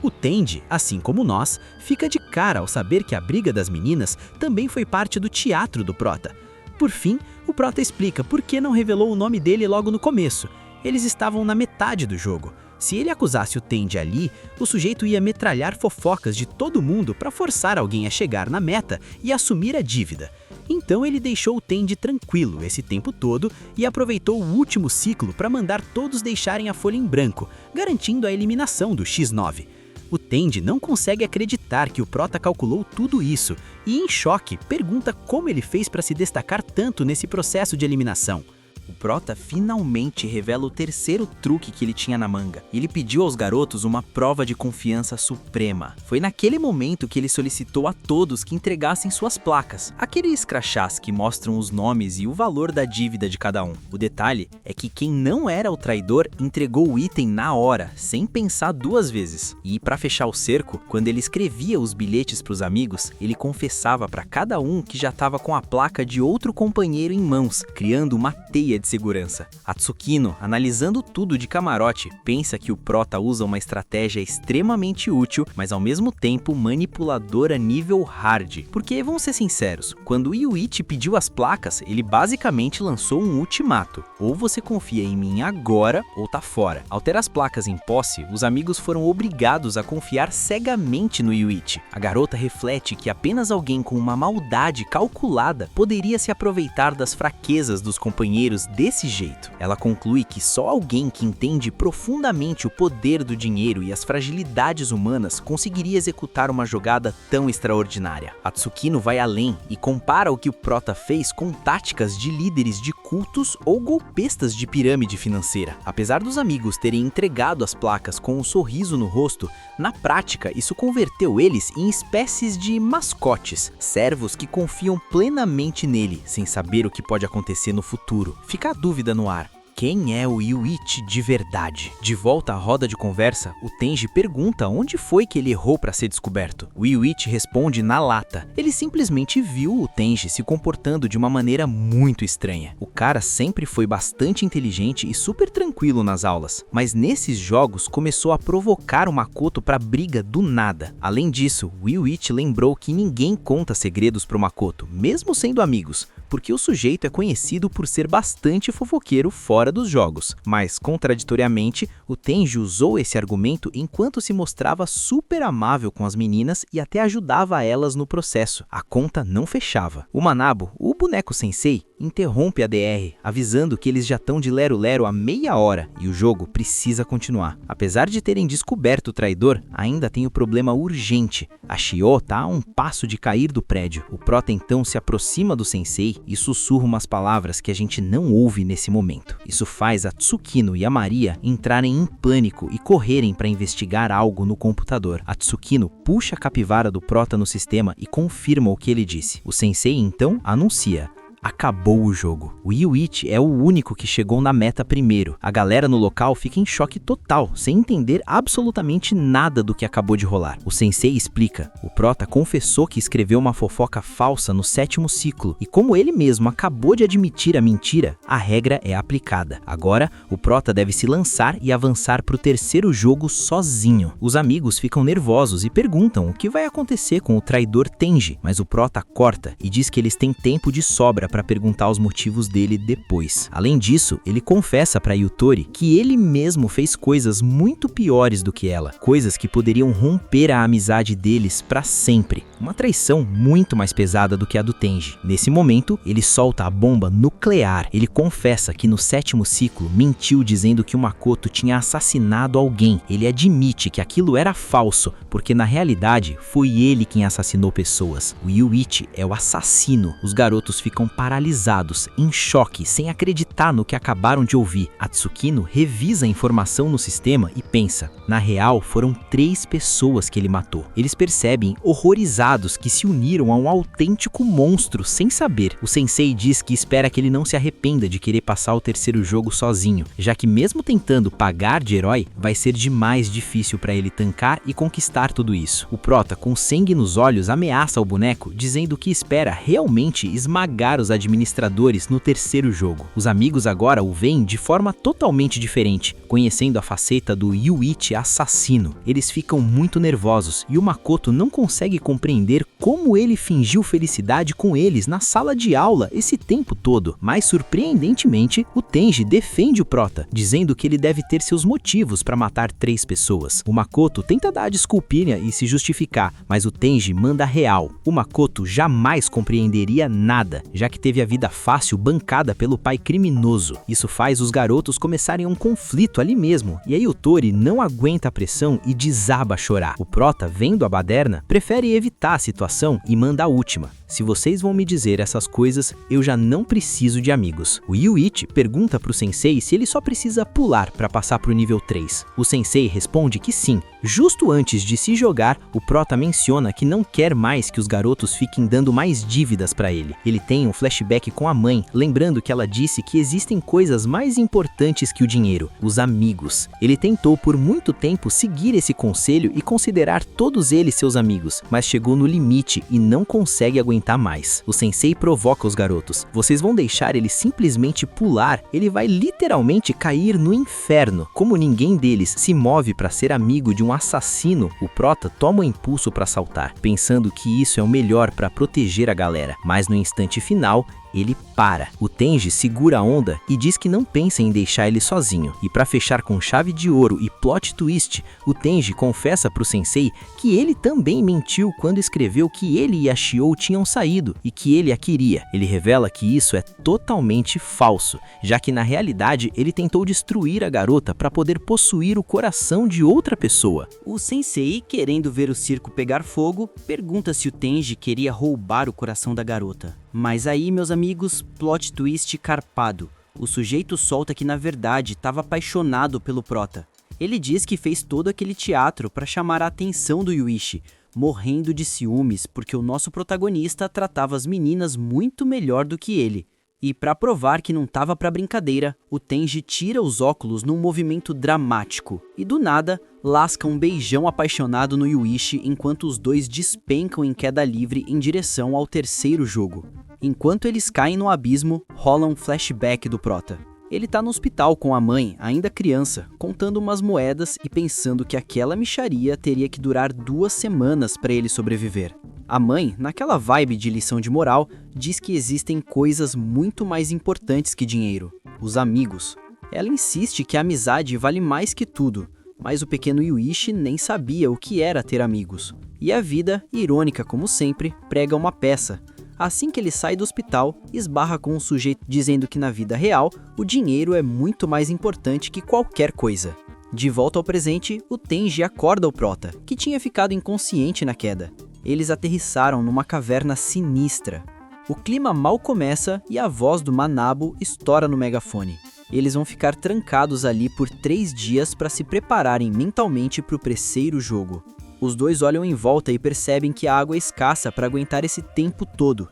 O Tendi, assim como nós, fica de cara ao saber que a briga das meninas também foi parte do teatro do Prota. Por fim, o Prota explica por que não revelou o nome dele logo no começo. Eles estavam na metade do jogo. Se ele acusasse o Tendi ali, o sujeito ia metralhar fofocas de todo mundo para forçar alguém a chegar na meta e assumir a dívida. Então ele deixou o Tendi tranquilo esse tempo todo e aproveitou o último ciclo para mandar todos deixarem a folha em branco, garantindo a eliminação do X9. O Tendi não consegue acreditar que o Prota calculou tudo isso e, em choque, pergunta como ele fez para se destacar tanto nesse processo de eliminação. O Prota finalmente revela o terceiro truque que ele tinha na manga. Ele pediu aos garotos uma prova de confiança suprema. Foi naquele momento que ele solicitou a todos que entregassem suas placas, aqueles crachás que mostram os nomes e o valor da dívida de cada um. O detalhe é que quem não era o traidor entregou o item na hora, sem pensar 2 vezes. E para fechar o cerco, quando ele escrevia os bilhetes para os amigos, ele confessava para cada um que já estava com a placa de outro companheiro em mãos, criando uma teia de segurança. A Tsukino, analisando tudo de camarote, pensa que o Prota usa uma estratégia extremamente útil, mas ao mesmo tempo manipuladora nível hard. Porque, vamos ser sinceros, quando o Yuichi pediu as placas, ele basicamente lançou um ultimato. Ou você confia em mim agora, ou tá fora. Ao ter as placas em posse, os amigos foram obrigados a confiar cegamente no Yuichi. A garota reflete que apenas alguém com uma maldade calculada poderia se aproveitar das fraquezas dos companheiros desse jeito. Ela conclui que só alguém que entende profundamente o poder do dinheiro e as fragilidades humanas conseguiria executar uma jogada tão extraordinária. A Tsukino vai além e compara o que o Prota fez com táticas de líderes de cultos ou golpistas de pirâmide financeira. Apesar dos amigos terem entregado as placas com um sorriso no rosto, na prática isso converteu eles em espécies de mascotes, servos que confiam plenamente nele, sem saber o que pode acontecer no futuro. Fica a dúvida no ar. Quem é o Yuichi de verdade? De volta à roda de conversa, o Tenji pergunta onde foi que ele errou para ser descoberto. O Yuichi responde na lata. Ele simplesmente viu o Tenji se comportando de uma maneira muito estranha. O cara sempre foi bastante inteligente e super tranquilo nas aulas, mas nesses jogos começou a provocar o Makoto para briga do nada. Além disso, o Yuichi lembrou que ninguém conta segredos pro Makoto, mesmo sendo amigos, porque o sujeito é conhecido por ser bastante fofoqueiro fora dos jogos. Mas, contraditoriamente, o Tenji usou esse argumento enquanto se mostrava super amável com as meninas e até ajudava elas no processo. A conta não fechava. O Manabo, o boneco sensei, interrompe a DR, avisando que eles já estão de lero-lero há meia hora e o jogo precisa continuar. Apesar de terem descoberto o traidor, ainda tem o problema urgente. A Shio tá a um passo de cair do prédio. O prota então se aproxima do sensei e sussurra umas palavras que a gente não ouve nesse momento. Isso faz a Tsukino e a Maria entrarem em pânico e correrem para investigar algo no computador. A Tsukino puxa a capivara do prota no sistema e confirma o que ele disse. O sensei então anuncia: acabou o jogo. O Yuichi é o único que chegou na meta primeiro. A galera no local fica em choque total, sem entender absolutamente nada do que acabou de rolar. O sensei explica: o prota confessou que escreveu uma fofoca falsa no 7º ciclo, e como ele mesmo acabou de admitir a mentira, a regra é aplicada. Agora, o prota deve se lançar e avançar para o 3º jogo sozinho. Os amigos ficam nervosos e perguntam o que vai acontecer com o traidor Tenji, mas o prota corta e diz que eles têm tempo de sobra para perguntar os motivos dele depois. Além disso, ele confessa para Yutori que ele mesmo fez coisas muito piores do que ela, coisas que poderiam romper a amizade deles para sempre. Uma traição muito mais pesada do que a do Tenji. Nesse momento, ele solta a bomba nuclear. Ele confessa que no 7º ciclo mentiu dizendo que o Makoto tinha assassinado alguém. Ele admite que aquilo era falso, porque na realidade foi ele quem assassinou pessoas. O Yuichi é o assassino. Os garotos ficam paralisados, em choque, sem acreditar no que acabaram de ouvir. A Tsukino revisa a informação no sistema e pensa: na real, foram 3 pessoas que ele matou. Eles percebem, horrorizados, que se uniram a um autêntico monstro sem saber. O sensei diz que espera que ele não se arrependa de querer passar o 3º jogo sozinho, já que mesmo tentando pagar de herói, vai ser demais difícil para ele tancar e conquistar tudo isso. O prota, com sangue nos olhos, ameaça o boneco, dizendo que espera realmente esmagar os administradores no 3º jogo. Os amigos agora o veem de forma totalmente diferente, conhecendo a faceta do Yuichi assassino. Eles ficam muito nervosos e o Makoto não consegue compreender como ele fingiu felicidade com eles na sala de aula esse tempo todo. Mas surpreendentemente, o Tenji defende o prota, dizendo que ele deve ter seus motivos para matar 3 pessoas. O Makoto tenta dar a desculpinha e se justificar, mas o Tenji manda real. O Makoto jamais compreenderia nada, já que teve a vida fácil bancada pelo pai criminoso. Isso faz os garotos começarem um conflito ali mesmo, e a Yutori não aguenta a pressão e desaba a chorar. O prota, vendo a baderna, prefere evitar a situação e manda a última: se vocês vão me dizer essas coisas, eu já não preciso de amigos. O Yuichi pergunta pro sensei se ele só precisa pular para passar pro nível 3. O sensei responde que sim. Justo antes de se jogar, o prota menciona que não quer mais que os garotos fiquem dando mais dívidas para ele. Ele tem um flashback com a mãe, lembrando que ela disse que existem coisas mais importantes que o dinheiro: os amigos. Ele tentou por muito tempo seguir esse conselho e considerar todos eles seus amigos, mas chegou no limite e não consegue aguentar mais. O sensei provoca os garotos: vocês vão deixar ele simplesmente pular? Ele vai literalmente cair no inferno. Como ninguém deles se move para ser amigo de um assassino, o prota toma o impulso para saltar, pensando que isso é o melhor para proteger a galera. Mas no instante final, ele para. O Tenji segura a onda e diz que não pensa em deixar ele sozinho. E para fechar com chave de ouro e plot twist, o Tenji confessa pro sensei que ele também mentiu quando escreveu que ele e a Shio tinham saído e que ele a queria. Ele revela que isso é totalmente falso, já que na realidade ele tentou destruir a garota para poder possuir o coração de outra pessoa. O sensei, querendo ver o circo pegar fogo, pergunta se o Tenji queria roubar o coração da garota. Mas aí, meus amigos, plot twist carpado. O sujeito solta que na verdade estava apaixonado pelo prota. Ele diz que fez todo aquele teatro para chamar a atenção do Yuichi, morrendo de ciúmes porque o nosso protagonista tratava as meninas muito melhor do que ele. E para provar que não tava pra brincadeira, o Tenji tira os óculos num movimento dramático e do nada lasca um beijão apaixonado no Yuichi enquanto os dois despencam em queda livre em direção ao terceiro jogo. Enquanto eles caem no abismo, rola um flashback do prota. Ele tá no hospital com a mãe, ainda criança, contando umas moedas e pensando que aquela mixaria teria que durar 2 semanas para ele sobreviver. A mãe, naquela vibe de lição de moral, diz que existem coisas muito mais importantes que dinheiro: os amigos. Ela insiste que a amizade vale mais que tudo, mas o pequeno Yuichi nem sabia o que era ter amigos. E a vida, irônica como sempre, prega uma peça. Assim que ele sai do hospital, esbarra com um sujeito dizendo que na vida real, o dinheiro é muito mais importante que qualquer coisa. De volta ao presente, o Tenji acorda o prota, que tinha ficado inconsciente na queda. Eles aterrissaram numa caverna sinistra. O clima mal começa e a voz do Manabu estoura no megafone. Eles vão ficar trancados ali por 3 dias para se prepararem mentalmente para o terceiro jogo. Os dois olham em volta e percebem que a água é escassa para aguentar esse tempo todo.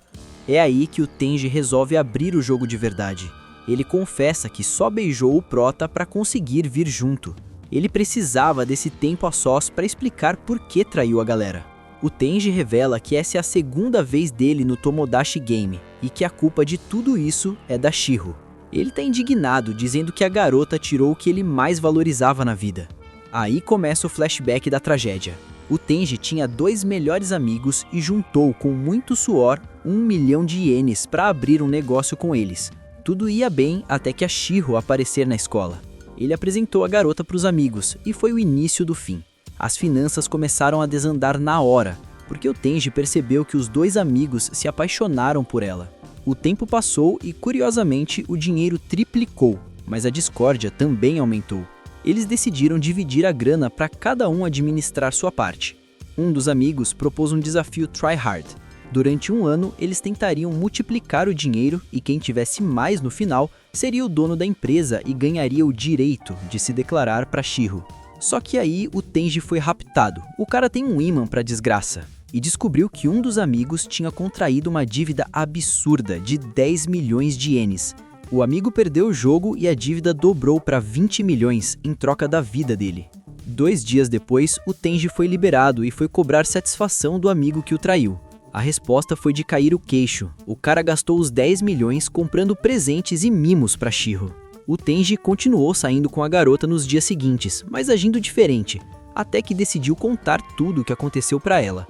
É aí que o Tenji resolve abrir o jogo de verdade. Ele confessa que só beijou o prota para conseguir vir junto. Ele precisava desse tempo a sós para explicar por que traiu a galera. O Tenji revela que essa é a 2ª vez dele no Tomodachi Game e que a culpa de tudo isso é da Shiho. Ele tá indignado, dizendo que a garota tirou o que ele mais valorizava na vida. Aí começa o flashback da tragédia. O Tenji tinha 2 melhores amigos e juntou com muito suor 1 milhão de ienes para abrir um negócio com eles. Tudo ia bem até que a Shiho aparecer na escola. Ele apresentou a garota para os amigos e foi o início do fim. As finanças começaram a desandar na hora, porque o Tenji percebeu que os 2 amigos se apaixonaram por ela. O tempo passou e, curiosamente, o dinheiro triplicou, mas a discórdia também aumentou. Eles decidiram dividir a grana para cada um administrar sua parte. Um dos amigos propôs um desafio try hard. Durante 1 ano, eles tentariam multiplicar o dinheiro e quem tivesse mais no final seria o dono da empresa e ganharia o direito de se declarar para Shiho. Só que aí o Tenji foi raptado. O cara tem um imã para desgraça. E descobriu que um dos amigos tinha contraído uma dívida absurda de 10 milhões de ienes. O amigo perdeu o jogo e a dívida dobrou para 20 milhões em troca da vida dele. 2 dias depois, o Tenji foi liberado e foi cobrar satisfação do amigo que o traiu. A resposta foi de cair o queixo. O cara gastou os 10 milhões comprando presentes e mimos para Shiho. O Tenji continuou saindo com a garota nos dias seguintes, mas agindo diferente, até que decidiu contar tudo o que aconteceu para ela.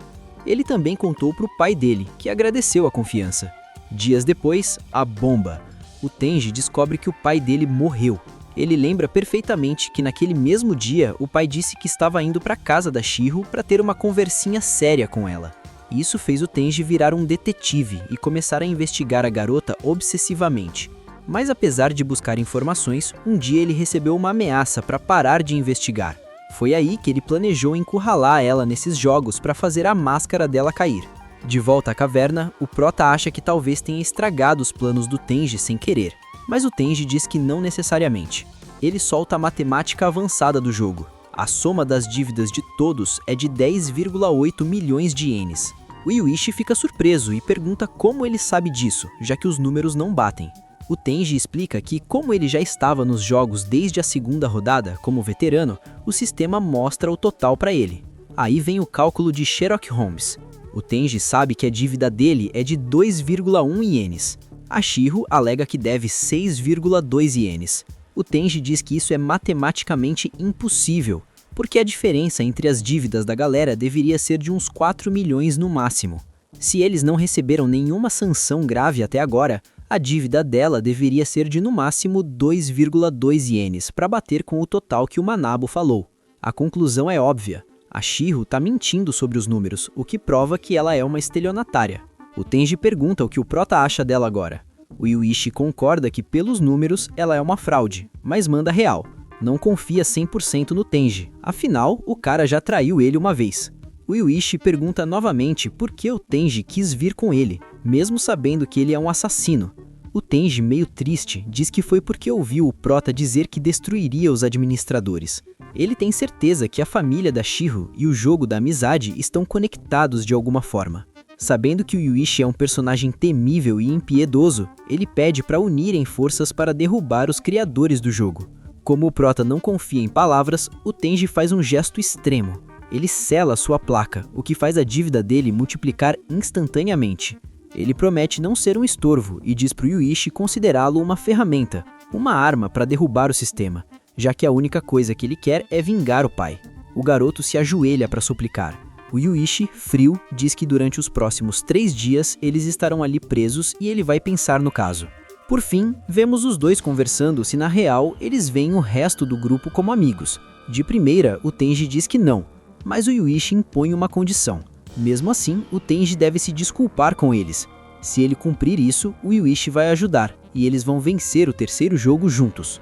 Ele também contou para o pai dele, que agradeceu a confiança. Dias depois, a bomba. O Tenji descobre que o pai dele morreu. Ele lembra perfeitamente que naquele mesmo dia o pai disse que estava indo para a casa da Shiho para ter uma conversinha séria com ela. Isso fez o Tenji virar um detetive e começar a investigar a garota obsessivamente. Mas apesar de buscar informações, um dia ele recebeu uma ameaça para parar de investigar. Foi aí que ele planejou encurralar ela nesses jogos para fazer a máscara dela cair. De volta à caverna, o prota acha que talvez tenha estragado os planos do Tenji sem querer, mas o Tenji diz que não necessariamente. Ele solta a matemática avançada do jogo. A soma das dívidas de todos é de 10,8 milhões de ienes. O Yuichi fica surpreso e pergunta como ele sabe disso, já que os números não batem. O Tenji explica que, como ele já estava nos jogos desde a 2ª rodada, como veterano, o sistema mostra o total para ele. Aí vem o cálculo de Sherlock Holmes. O Tenji sabe que a dívida dele é de 2,1 ienes. A Shiho alega que deve 6,2 ienes. O Tenji diz que isso é matematicamente impossível, porque a diferença entre as dívidas da galera deveria ser de uns 4 milhões no máximo. Se eles não receberam nenhuma sanção grave até agora, a dívida dela deveria ser de no máximo 2,2 ienes para bater com o total que o Manabu falou. A conclusão é óbvia. A Shiho tá mentindo sobre os números, o que prova que ela é uma estelionatária. O Tenji pergunta o que o prota acha dela agora. O Yuichi concorda que pelos números ela é uma fraude, mas manda real. Não confia 100% no Tenji, afinal o cara já traiu ele uma vez. O Yuichi pergunta novamente por que o Tenji quis vir com ele, mesmo sabendo que ele é um assassino. O Tenji, meio triste, diz que foi porque ouviu o prota dizer que destruiria os administradores. Ele tem certeza que a família da Shiho e o jogo da amizade estão conectados de alguma forma. Sabendo que o Yuichi é um personagem temível e impiedoso, ele pede para unirem forças para derrubar os criadores do jogo. Como o prota não confia em palavras, o Tenji faz um gesto extremo. Ele sela sua placa, o que faz a dívida dele multiplicar instantaneamente. Ele promete não ser um estorvo e diz para o Yuichi considerá-lo uma ferramenta, uma arma para derrubar o sistema, já que a única coisa que ele quer é vingar o pai. O garoto se ajoelha para suplicar. O Yuichi, frio, diz que durante os próximos 3 dias eles estarão ali presos e ele vai pensar no caso. Por fim, vemos os dois conversando se na real eles veem o resto do grupo como amigos. De primeira, o Tenji diz que não, mas o Yuichi impõe uma condição. Mesmo assim, o Tenji deve se desculpar com eles. Se ele cumprir isso, o Yuichi vai ajudar, e eles vão vencer o terceiro jogo juntos.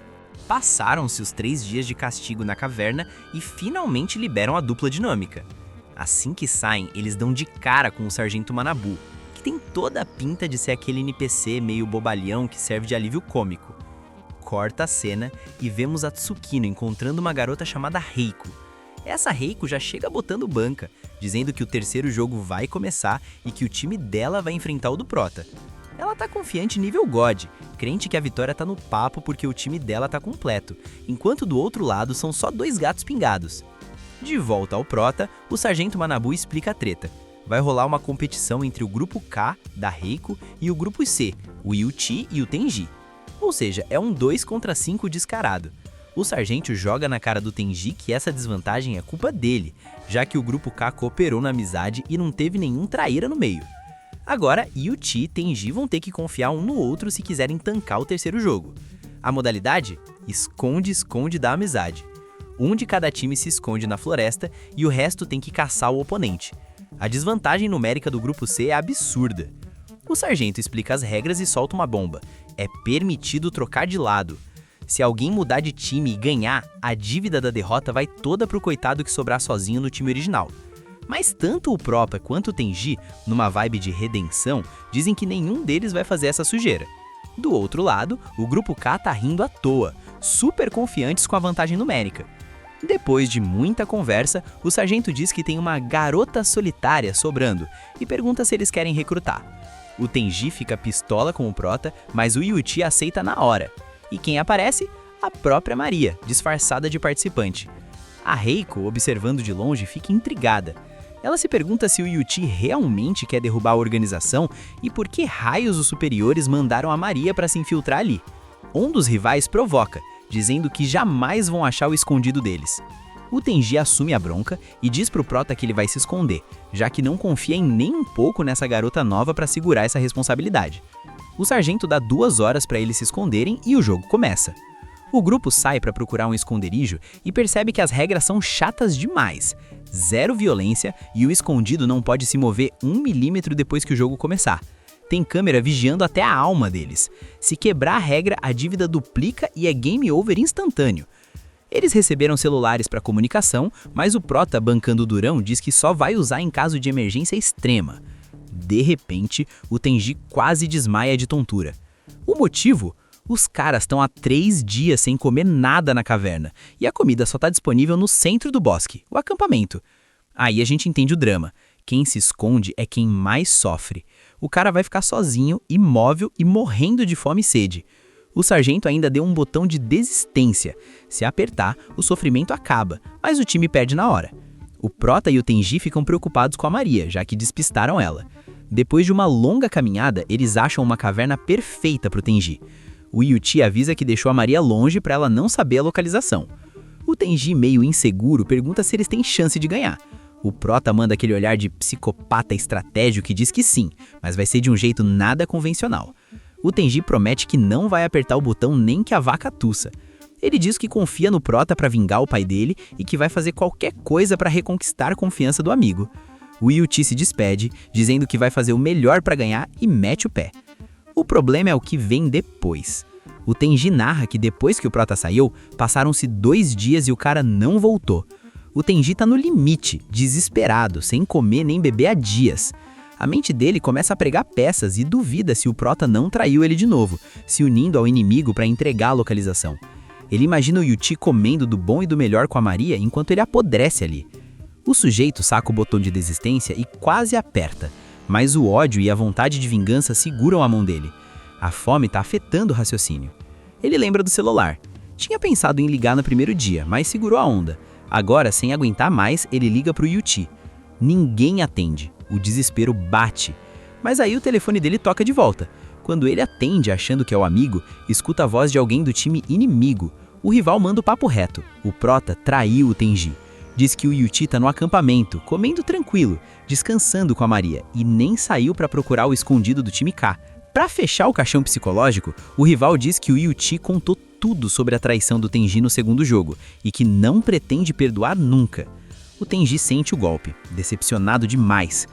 Passaram-se os 3 dias de castigo na caverna e finalmente liberam a dupla dinâmica. Assim que saem, eles dão de cara com o Sargento Manabu, que tem toda a pinta de ser aquele NPC meio bobalhão que serve de alívio cômico. Corta a cena e vemos a Tsukino encontrando uma garota chamada Reiko. Essa Reiko já chega botando banca, dizendo que o terceiro jogo vai começar e que o time dela vai enfrentar o do Prota. Ela tá confiante nível God, crente que a vitória tá no papo porque o time dela tá completo, enquanto do outro lado são só 2 gatos pingados. De volta ao Prota, o Sargento Manabu explica a treta. Vai rolar uma competição entre o grupo K, da Reiko, e o grupo C, o Yuichi e o Tenji. Ou seja, é um 2 contra 5 descarado. O sargento joga na cara do Tenji que essa desvantagem é culpa dele, já que o grupo K cooperou na amizade e não teve nenhum traíra no meio. Agora, Yuichi e Tenji vão ter que confiar um no outro se quiserem tancar o terceiro jogo. A modalidade? Esconde-esconde da amizade. Um de cada time se esconde na floresta e o resto tem que caçar o oponente. A desvantagem numérica do grupo C é absurda. O sargento explica as regras e solta uma bomba. É permitido trocar de lado. Se alguém mudar de time e ganhar, a dívida da derrota vai toda pro coitado que sobrar sozinho no time original. Mas tanto o Propa quanto o Tenji, numa vibe de redenção, dizem que nenhum deles vai fazer essa sujeira. Do outro lado, o grupo K tá rindo à toa, super confiantes com a vantagem numérica. Depois de muita conversa, o sargento diz que tem uma garota solitária sobrando e pergunta se eles querem recrutar. O Tenji fica pistola com o Prota, mas o Yuichi aceita na hora. E quem aparece? A própria Maria, disfarçada de participante. A Reiko, observando de longe, fica intrigada. Ela se pergunta se o Yuichi realmente quer derrubar a organização e por que raios os superiores mandaram a Maria para se infiltrar ali. Um dos rivais provoca, dizendo que jamais vão achar o escondido deles. O Tenji assume a bronca e diz pro Prota que ele vai se esconder, já que não confia em nem um pouco nessa garota nova para segurar essa responsabilidade. O sargento dá 2 horas para eles se esconderem e o jogo começa. O grupo sai para procurar um esconderijo e percebe que as regras são chatas demais. 0 violência e o escondido não pode se mover 1 milímetro depois que o jogo começar. Tem câmera vigiando até a alma deles. Se quebrar a regra, a dívida duplica e é game over instantâneo. Eles receberam celulares para comunicação, mas o Prota, bancando o durão, diz que só vai usar em caso de emergência extrema. De repente, o Tenji quase desmaia de tontura. O motivo? Os caras estão há 3 dias sem comer nada na caverna, e a comida só está disponível no centro do bosque, o acampamento. Aí a gente entende o drama. Quem se esconde é quem mais sofre. O cara vai ficar sozinho, imóvel e morrendo de fome e sede. O sargento ainda deu um botão de desistência. Se apertar, o sofrimento acaba, mas o time perde na hora. O Prota e o Tenji ficam preocupados com a Maria, já que despistaram ela. Depois de uma longa caminhada, eles acham uma caverna perfeita para o Tenji. O Yuichi avisa que deixou a Maria longe para ela não saber a localização. O Tenji, meio inseguro, pergunta se eles têm chance de ganhar. O Prota manda aquele olhar de psicopata estratégico que diz que sim, mas vai ser de um jeito nada convencional. O Tenji promete que não vai apertar o botão nem que a vaca tussa. Ele diz que confia no Prota para vingar o pai dele e que vai fazer qualquer coisa para reconquistar a confiança do amigo. O Yuichi se despede, dizendo que vai fazer o melhor para ganhar e mete o pé. O problema é o que vem depois. O Tenji narra que depois que o Prota saiu, passaram-se 2 dias e o cara não voltou. O Tenji tá no limite, desesperado, sem comer nem beber há dias. A mente dele começa a pregar peças e duvida se o Prota não traiu ele de novo, se unindo ao inimigo para entregar a localização. Ele imagina o Yuichi comendo do bom e do melhor com a Maria enquanto ele apodrece ali. O sujeito saca o botão de desistência e quase aperta, mas o ódio e a vontade de vingança seguram a mão dele. A fome está afetando o raciocínio. Ele lembra do celular. Tinha pensado em ligar no primeiro dia, mas segurou a onda. Agora, sem aguentar mais, ele liga pro Yuti. Ninguém atende. O desespero bate. Mas aí o telefone dele toca de volta. Quando ele atende achando que é o amigo, escuta a voz de alguém do time inimigo. O rival manda o papo reto. O prota traiu o Tenji. Diz que o Yuti tá no acampamento, comendo tranquilo, descansando com a Maria, e nem saiu para procurar o escondido do time K. Para fechar o caixão psicológico, o rival diz que o Yuti contou tudo sobre a traição do Tenji no segundo jogo e que não pretende perdoar nunca. O Tenji sente o golpe, decepcionado demais.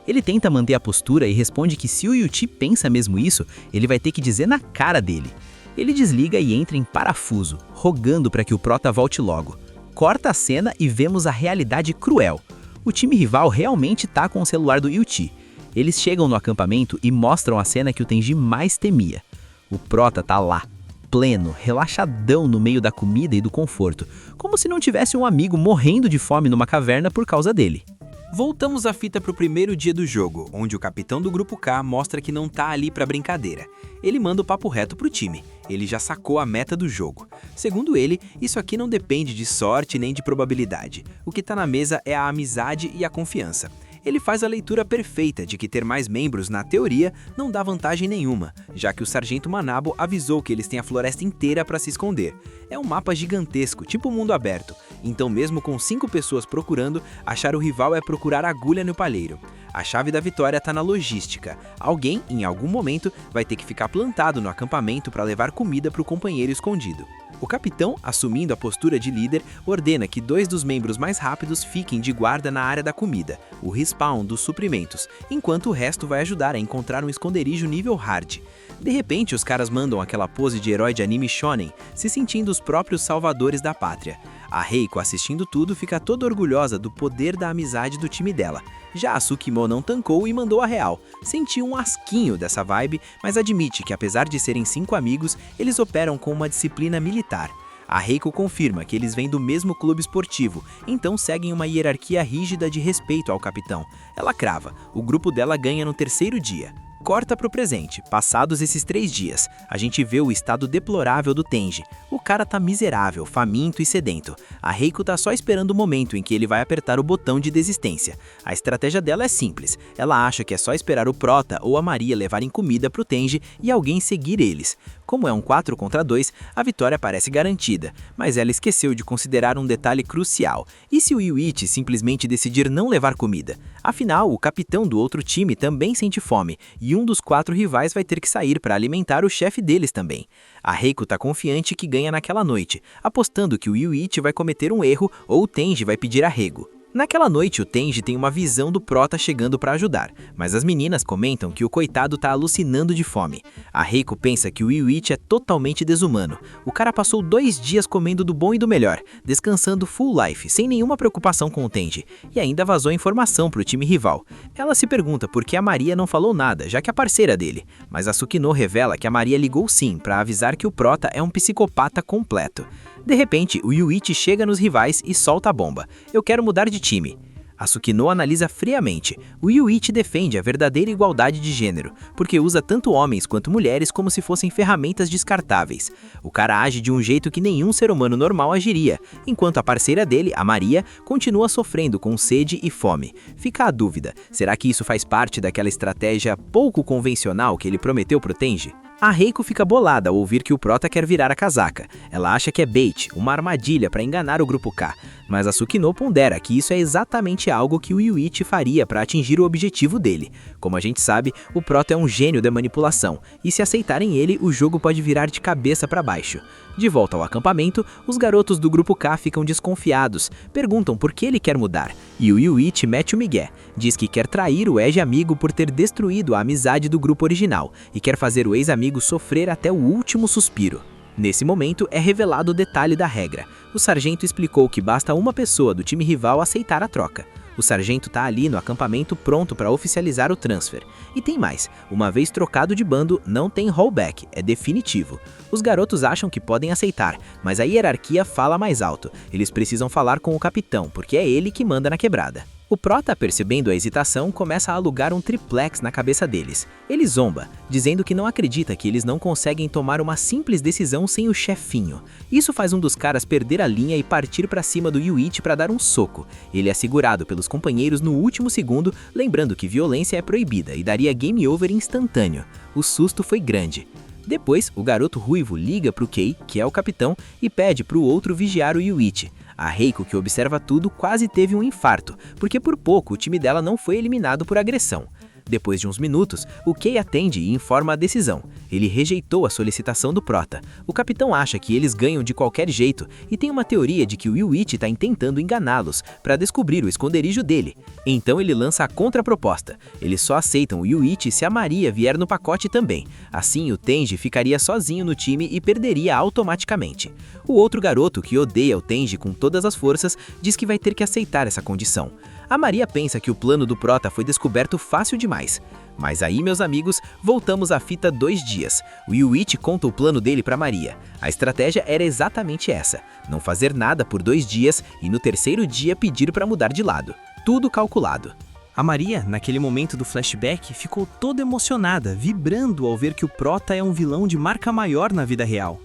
Ele tenta manter a postura e responde que se o Yuti pensa mesmo isso, ele vai ter que dizer na cara dele. Ele desliga e entra em parafuso, rogando para que o prota volte logo. Corta a cena e vemos a realidade cruel. O time rival realmente tá com o celular do Yuti. Eles chegam no acampamento e mostram a cena que o Tenji mais temia. O prota tá lá, pleno, relaxadão no meio da comida e do conforto, como se não tivesse um amigo morrendo de fome numa caverna por causa dele. Voltamos a fita pro primeiro dia do jogo, onde o capitão do grupo K mostra que não tá ali pra brincadeira. Ele manda o papo reto pro time. Ele já sacou a meta do jogo. Segundo ele, isso aqui não depende de sorte nem de probabilidade. O que tá na mesa é a amizade e a confiança. Ele faz a leitura perfeita de que ter mais membros, na teoria, não dá vantagem nenhuma, já que o Sargento Manabo avisou que eles têm a floresta inteira para se esconder. É um mapa gigantesco, tipo mundo aberto, então mesmo com 5 pessoas procurando, achar o rival é procurar agulha no palheiro. A chave da vitória está na logística. Alguém, em algum momento, vai ter que ficar plantado no acampamento para levar comida para o companheiro escondido. O capitão, assumindo a postura de líder, ordena que 2 dos membros mais rápidos fiquem de guarda na área da comida, o respawn dos suprimentos, enquanto o resto vai ajudar a encontrar um esconderijo nível hard. De repente, os caras mandam aquela pose de herói de anime shonen, se sentindo os próprios salvadores da pátria. A Reiko, assistindo tudo, fica toda orgulhosa do poder da amizade do time dela. Já a Tsukimo não tancou e mandou a real. Sentiu um asquinho dessa vibe, mas admite que apesar de serem 5 amigos, eles operam com uma disciplina militar. A Reiko confirma que eles vêm do mesmo clube esportivo, então seguem uma hierarquia rígida de respeito ao capitão. Ela crava, o grupo dela ganha no 3º dia. Corta pro presente, passados esses 3 dias, a gente vê o estado deplorável do Tenji. O cara tá miserável, faminto e sedento. A Reiko tá só esperando o momento em que ele vai apertar o botão de desistência. A estratégia dela é simples, ela acha que é só esperar o Prota ou a Maria levarem comida pro Tenji e alguém seguir eles. Como é um 4 contra 2, a vitória parece garantida, mas ela esqueceu de considerar um detalhe crucial. E se o Yuichi simplesmente decidir não levar comida? Afinal, o capitão do outro time também sente fome, e um dos 4 rivais vai ter que sair para alimentar o chefe deles também. A Reiko tá confiante que ganha naquela noite, apostando que o Yuichi vai cometer um erro ou o Tenji vai pedir arrego. Naquela noite, o Tenji tem uma visão do Prota chegando para ajudar, mas as meninas comentam que o coitado tá alucinando de fome. A Reiko pensa que o Yuichi é totalmente desumano. O cara passou 2 dias comendo do bom e do melhor, descansando full life, sem nenhuma preocupação com o Tenji, e ainda vazou informação pro time rival. Ela se pergunta por que a Maria não falou nada, já que é parceira dele, mas a Tsukino revela que a Maria ligou sim para avisar que o Prota é um psicopata completo. De repente, o Yuichi chega nos rivais e solta a bomba. Eu quero mudar de time. A Tsukino analisa friamente. O Yuichi defende a verdadeira igualdade de gênero, porque usa tanto homens quanto mulheres como se fossem ferramentas descartáveis. O cara age de um jeito que nenhum ser humano normal agiria, enquanto a parceira dele, a Maria, continua sofrendo com sede e fome. Fica a dúvida, será que isso faz parte daquela estratégia pouco convencional que ele prometeu pro Tenji? A Reiko fica bolada ao ouvir que o Prota quer virar a casaca. Ela acha que é bait, uma armadilha para enganar o grupo K, mas a Tsukino pondera que isso é exatamente algo que o Yuichi faria para atingir o objetivo dele. Como a gente sabe, o Prota é um gênio da manipulação, e se aceitarem ele, o jogo pode virar de cabeça para baixo. De volta ao acampamento, os garotos do grupo K ficam desconfiados, perguntam por que ele quer mudar, e o Yuichi mete o migué, diz que quer trair o ex-amigo por ter destruído a amizade do grupo original, e quer fazer o ex-amigo sofrer até o último suspiro. Nesse momento, é revelado o detalhe da regra. O sargento explicou que basta uma pessoa do time rival aceitar a troca. O sargento tá ali no acampamento pronto para oficializar o transfer. E tem mais, uma vez trocado de bando, não tem rollback, é definitivo. Os garotos acham que podem aceitar, mas a hierarquia fala mais alto. Eles precisam falar com o capitão, porque é ele que manda na quebrada. O Prota, percebendo a hesitação, começa a alugar um triplex na cabeça deles. Ele zomba, dizendo que não acredita que eles não conseguem tomar uma simples decisão sem o chefinho. Isso faz um dos caras perder a linha e partir para cima do Yuichi para dar um soco. Ele é segurado pelos companheiros no último segundo, lembrando que violência é proibida e daria game over instantâneo. O susto foi grande. Depois, o garoto ruivo liga pro Kei, que é o capitão, e pede pro outro vigiar o Yuichi. A Reiko, que observa tudo, quase teve um infarto, porque por pouco o time dela não foi eliminado por agressão. Depois de uns minutos, o Kei atende e informa a decisão. Ele rejeitou a solicitação do Prota. O capitão acha que eles ganham de qualquer jeito e tem uma teoria de que o Yuichi está tentando enganá-los para descobrir o esconderijo dele. Então ele lança a contraproposta. Eles só aceitam o Yuichi se a Maria vier no pacote também. Assim, o Tenji ficaria sozinho no time e perderia automaticamente. O outro garoto, que odeia o Tenji com todas as forças, diz que vai ter que aceitar essa condição. A Maria pensa que o plano do Prota foi descoberto fácil demais. Mas aí, meus amigos, voltamos à fita 2 dias. O Yuichi conta o plano dele para Maria. A estratégia era exatamente essa: não fazer nada por 2 dias e no terceiro dia pedir para mudar de lado. Tudo calculado. A Maria, naquele momento do flashback, ficou toda emocionada, vibrando ao ver que o Prota é um vilão de marca maior na vida real.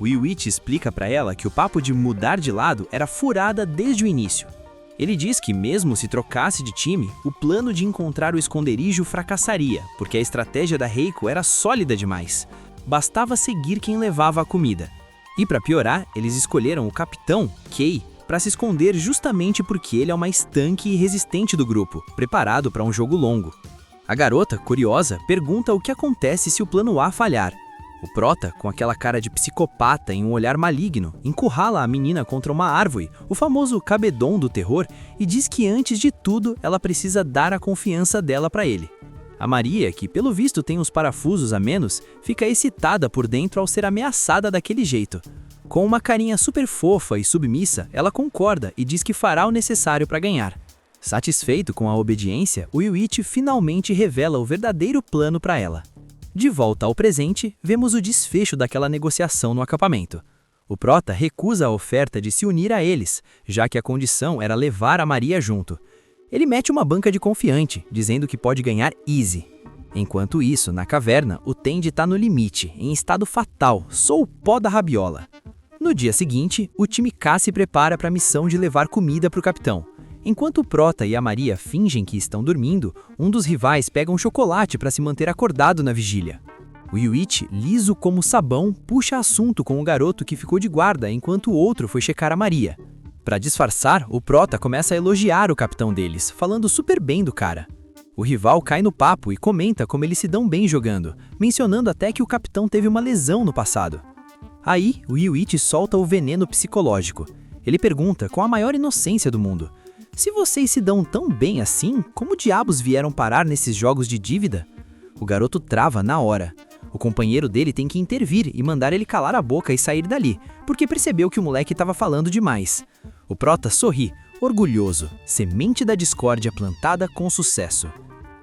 O Yuichi explica para ela que o papo de mudar de lado era furada desde o início. Ele diz que mesmo se trocasse de time, o plano de encontrar o esconderijo fracassaria, porque a estratégia da Reiko era sólida demais. Bastava seguir quem levava a comida. E para piorar, eles escolheram o capitão, Kei, para se esconder justamente porque ele é o mais tanque e resistente do grupo, preparado para um jogo longo. A garota, curiosa, pergunta o que acontece se o plano A falhar. O Prota, com aquela cara de psicopata e um olhar maligno, encurrala a menina contra uma árvore, o famoso cabedon do terror, e diz que antes de tudo ela precisa dar a confiança dela para ele. A Maria, que pelo visto tem uns parafusos a menos, fica excitada por dentro ao ser ameaçada daquele jeito. Com uma carinha super fofa e submissa, ela concorda e diz que fará o necessário para ganhar. Satisfeito com a obediência, o Yuichi finalmente revela o verdadeiro plano para ela. De volta ao presente, vemos o desfecho daquela negociação no acampamento. O Prota recusa a oferta de se unir a eles, já que a condição era levar a Maria junto. Ele mete uma banca de confiante, dizendo que pode ganhar easy. Enquanto isso, na caverna, o Tenji está no limite, em estado fatal, só o pó da rabiola. No dia seguinte, o time K se prepara para a missão de levar comida para o capitão. Enquanto o Prota e a Maria fingem que estão dormindo, um dos rivais pega um chocolate para se manter acordado na vigília. O Yuichi, liso como sabão, puxa assunto com o garoto que ficou de guarda enquanto o outro foi checar a Maria. Para disfarçar, o Prota começa a elogiar o capitão deles, falando super bem do cara. O rival cai no papo e comenta como eles se dão bem jogando, mencionando até que o capitão teve uma lesão no passado. Aí, o Yuichi solta o veneno psicológico. Ele pergunta com a maior inocência do mundo: se vocês se dão tão bem assim, como diabos vieram parar nesses jogos de dívida? O garoto trava na hora. O companheiro dele tem que intervir e mandar ele calar a boca e sair dali, porque percebeu que o moleque estava falando demais. O Prota sorri, orgulhoso, semente da discórdia plantada com sucesso.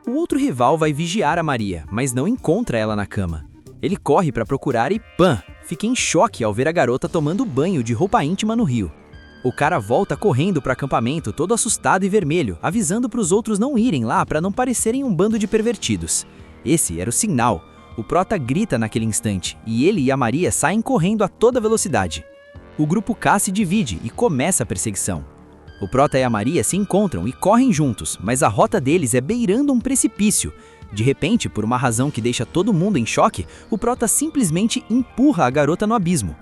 O outro rival vai vigiar a Maria, mas não encontra ela na cama. Ele corre para procurar e pã! Fica em choque ao ver a garota tomando banho de roupa íntima no rio. O cara volta correndo para o acampamento todo assustado e vermelho, avisando para os outros não irem lá para não parecerem um bando de pervertidos. Esse era o sinal. O Prota grita naquele instante, e ele e a Maria saem correndo a toda velocidade. O grupo K se divide e começa a perseguição. O Prota e a Maria se encontram e correm juntos, mas a rota deles é beirando um precipício. De repente, por uma razão que deixa todo mundo em choque, o Prota simplesmente empurra a garota no abismo.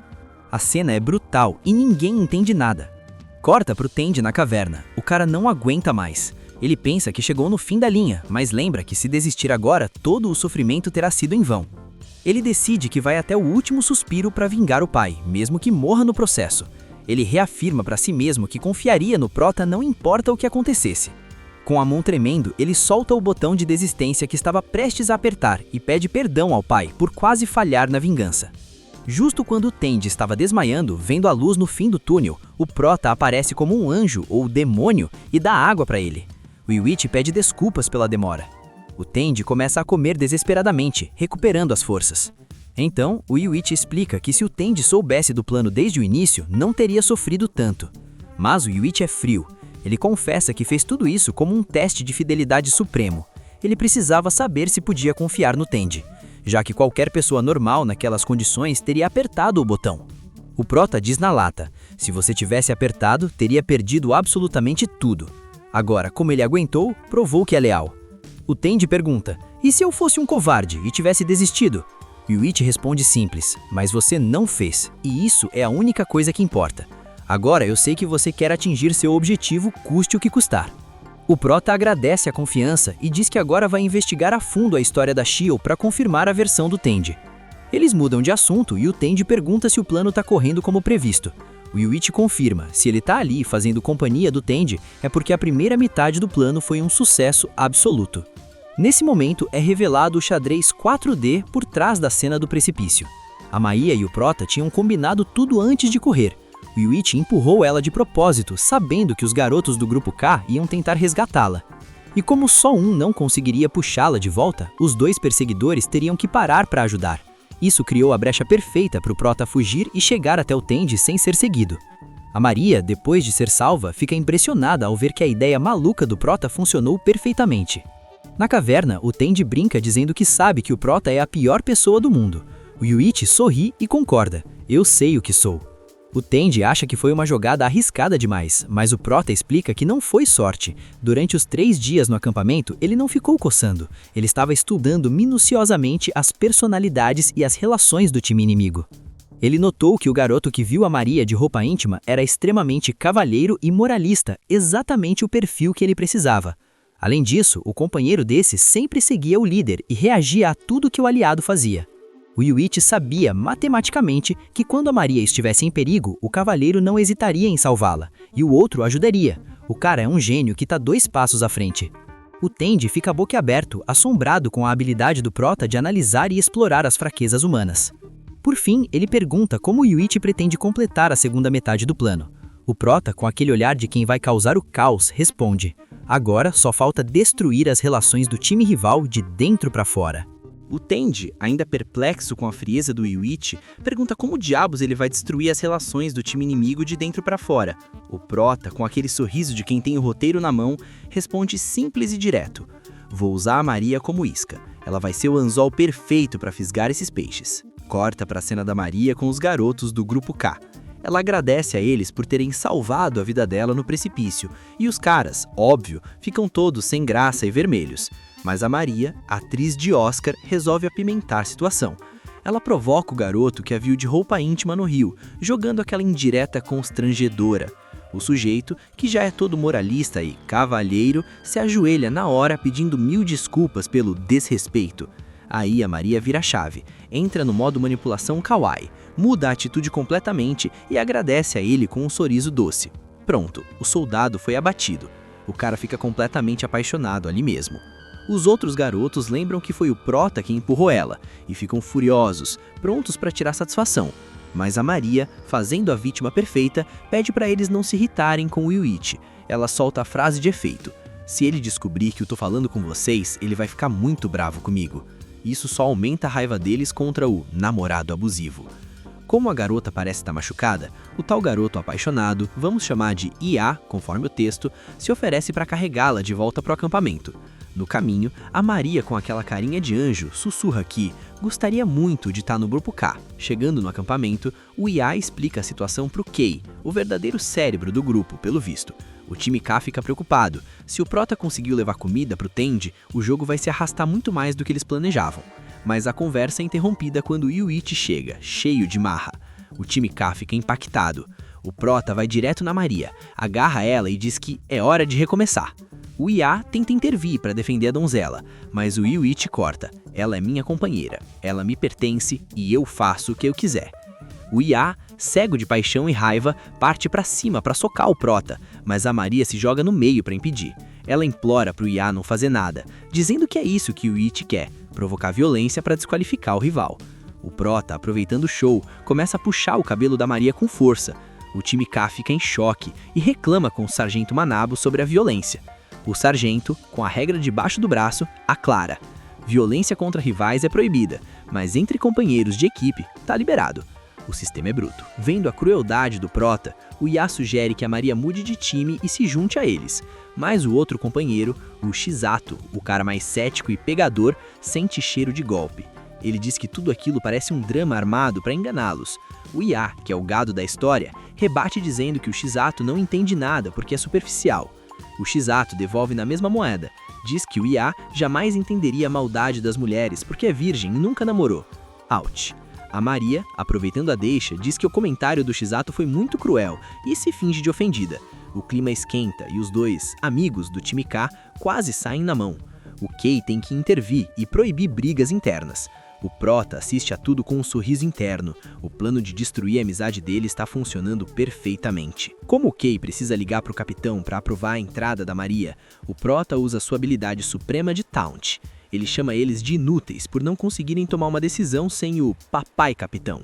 A cena é brutal e ninguém entende nada. Corta pro Tenji na caverna. O cara não aguenta mais. Ele pensa que chegou no fim da linha, mas lembra que se desistir agora, todo o sofrimento terá sido em vão. Ele decide que vai até o último suspiro para vingar o pai, mesmo que morra no processo. Ele reafirma para si mesmo que confiaria no Prota não importa o que acontecesse. Com a mão tremendo, ele solta o botão de desistência que estava prestes a apertar e pede perdão ao pai por quase falhar na vingança. Justo quando o Tenji estava desmaiando, vendo a luz no fim do túnel, o Prota aparece como um anjo ou demônio e dá água para ele. O Yuichi pede desculpas pela demora. O Tenji começa a comer desesperadamente, recuperando as forças. Então, o Yuichi explica que se o Tenji soubesse do plano desde o início, não teria sofrido tanto. Mas o Yuichi é frio. Ele confessa que fez tudo isso como um teste de fidelidade supremo. Ele precisava saber se podia confiar no Tenji, já que qualquer pessoa normal naquelas condições teria apertado o botão. O Prota diz na lata: se você tivesse apertado, teria perdido absolutamente tudo. Agora, como ele aguentou, provou que é leal. O Tenji pergunta: e se eu fosse um covarde e tivesse desistido? Yuichi responde simples: mas você não fez, e isso é a única coisa que importa. Agora eu sei que você quer atingir seu objetivo, custe o que custar. O Prota agradece a confiança e diz que agora vai investigar a fundo a história da Shio para confirmar a versão do Tenji. Eles mudam de assunto e o Tenji pergunta se o plano está correndo como previsto. O Yuichi confirma: se ele está ali fazendo companhia do Tenji, é porque a primeira metade do plano foi um sucesso absoluto. Nesse momento é revelado o xadrez 4D por trás da cena do precipício. A Maia e o Prota tinham combinado tudo antes de correr. O Yuichi empurrou ela de propósito, sabendo que os garotos do Grupo K iam tentar resgatá-la. E como só um não conseguiria puxá-la de volta, os dois perseguidores teriam que parar para ajudar. Isso criou a brecha perfeita para o Prota fugir e chegar até o Tenji sem ser seguido. A Maria, depois de ser salva, fica impressionada ao ver que a ideia maluca do Prota funcionou perfeitamente. Na caverna, o Tenji brinca dizendo que sabe que o Prota é a pior pessoa do mundo. O Yuichi sorri e concorda: eu sei o que sou. O Tenji acha que foi uma jogada arriscada demais, mas o Prota explica que não foi sorte. Durante os 3 dias no acampamento, ele não ficou coçando. Ele estava estudando minuciosamente as personalidades e as relações do time inimigo. Ele notou que o garoto que viu a Maria de roupa íntima era extremamente cavalheiro e moralista, exatamente o perfil que ele precisava. Além disso, o companheiro desse sempre seguia o líder e reagia a tudo que o aliado fazia. O Yuichi sabia matematicamente que quando a Maria estivesse em perigo, o cavaleiro não hesitaria em salvá-la, e o outro ajudaria. O cara é um gênio que está 2 passos à frente. O Tenji fica boquiaberto, assombrado com a habilidade do Prota de analisar e explorar as fraquezas humanas. Por fim, ele pergunta como o Yuichi pretende completar a segunda metade do plano. O Prota, com aquele olhar de quem vai causar o caos, responde: agora só falta destruir as relações do time rival de dentro para fora. O Tenji, ainda perplexo com a frieza do Yuichi, pergunta como diabos ele vai destruir as relações do time inimigo de dentro para fora. O Prota, com aquele sorriso de quem tem o roteiro na mão, responde simples e direto: vou usar a Maria como isca. Ela vai ser o anzol perfeito para fisgar esses peixes. Corta para a cena da Maria com os garotos do Grupo K. Ela agradece a eles por terem salvado a vida dela no precipício, e os caras, óbvio, ficam todos sem graça e vermelhos. Mas a Maria, atriz de Oscar, resolve apimentar a situação. Ela provoca o garoto que a viu de roupa íntima no rio, jogando aquela indireta constrangedora. O sujeito, que já é todo moralista e cavalheiro, se ajoelha na hora pedindo 1000 desculpas pelo desrespeito. Aí a Maria vira a chave, entra no modo manipulação kawaii, muda a atitude completamente e agradece a ele com um sorriso doce. Pronto, o soldado foi abatido. O cara fica completamente apaixonado ali mesmo. Os outros garotos lembram que foi o Prota quem empurrou ela e ficam furiosos, prontos para tirar satisfação. Mas a Maria, fazendo a vítima perfeita, pede para eles não se irritarem com o Yuichi. Ela solta a frase de efeito: se ele descobrir que eu tô falando com vocês, ele vai ficar muito bravo comigo. Isso só aumenta a raiva deles contra o namorado abusivo. Como a garota parece estar machucada, o tal garoto apaixonado, vamos chamar de IA, conforme o texto, se oferece para carregá-la de volta para o acampamento. No caminho, a Maria, com aquela carinha de anjo, sussurra que gostaria muito de estar no Grupo K. Chegando no acampamento, o IA explica a situação para o Kei, o verdadeiro cérebro do grupo, pelo visto. O time K fica preocupado. Se o Prota conseguiu levar comida para o Tenji, o jogo vai se arrastar muito mais do que eles planejavam. Mas a conversa é interrompida quando o Yuichi chega, cheio de marra. O time K fica impactado. O Prota vai direto na Maria, agarra ela e diz que é hora de recomeçar. O IA tenta intervir para defender a donzela, mas o Yuichi corta: ela é minha companheira, ela me pertence e eu faço o que eu quiser. O IA, cego de paixão e raiva, parte para cima para socar o Prota, mas a Maria se joga no meio para impedir. Ela implora para o IA não fazer nada, dizendo que é isso que o Yuichi quer, provocar violência para desqualificar o rival. O Prota, aproveitando o show, começa a puxar o cabelo da Maria com força. O time K fica em choque e reclama com o sargento Manabo sobre a violência. O sargento, com a regra debaixo do braço, aclara: violência contra rivais é proibida, mas entre companheiros de equipe tá liberado. O sistema é bruto. Vendo a crueldade do Prota, o Iá sugere que a Maria mude de time e se junte a eles. Mas o outro companheiro, o Shizato, o cara mais cético e pegador, sente cheiro de golpe. Ele diz que tudo aquilo parece um drama armado para enganá-los. O Iá, que é o gado da história, rebate dizendo que o Shizato não entende nada porque é superficial. O Shizato devolve na mesma moeda. Diz que o Iá jamais entenderia a maldade das mulheres porque é virgem e nunca namorou. Ouch. A Maria, aproveitando a deixa, diz que o comentário do Shizato foi muito cruel e se finge de ofendida. O clima esquenta e os dois, amigos do time K, quase saem na mão. O Kei tem que intervir e proibir brigas internas. O Prota assiste a tudo com um sorriso interno. O plano de destruir a amizade dele está funcionando perfeitamente. Como o Kei precisa ligar para o capitão para aprovar a entrada da Maria, o Prota usa sua habilidade suprema de Taunt. Ele chama eles de inúteis por não conseguirem tomar uma decisão sem o papai capitão.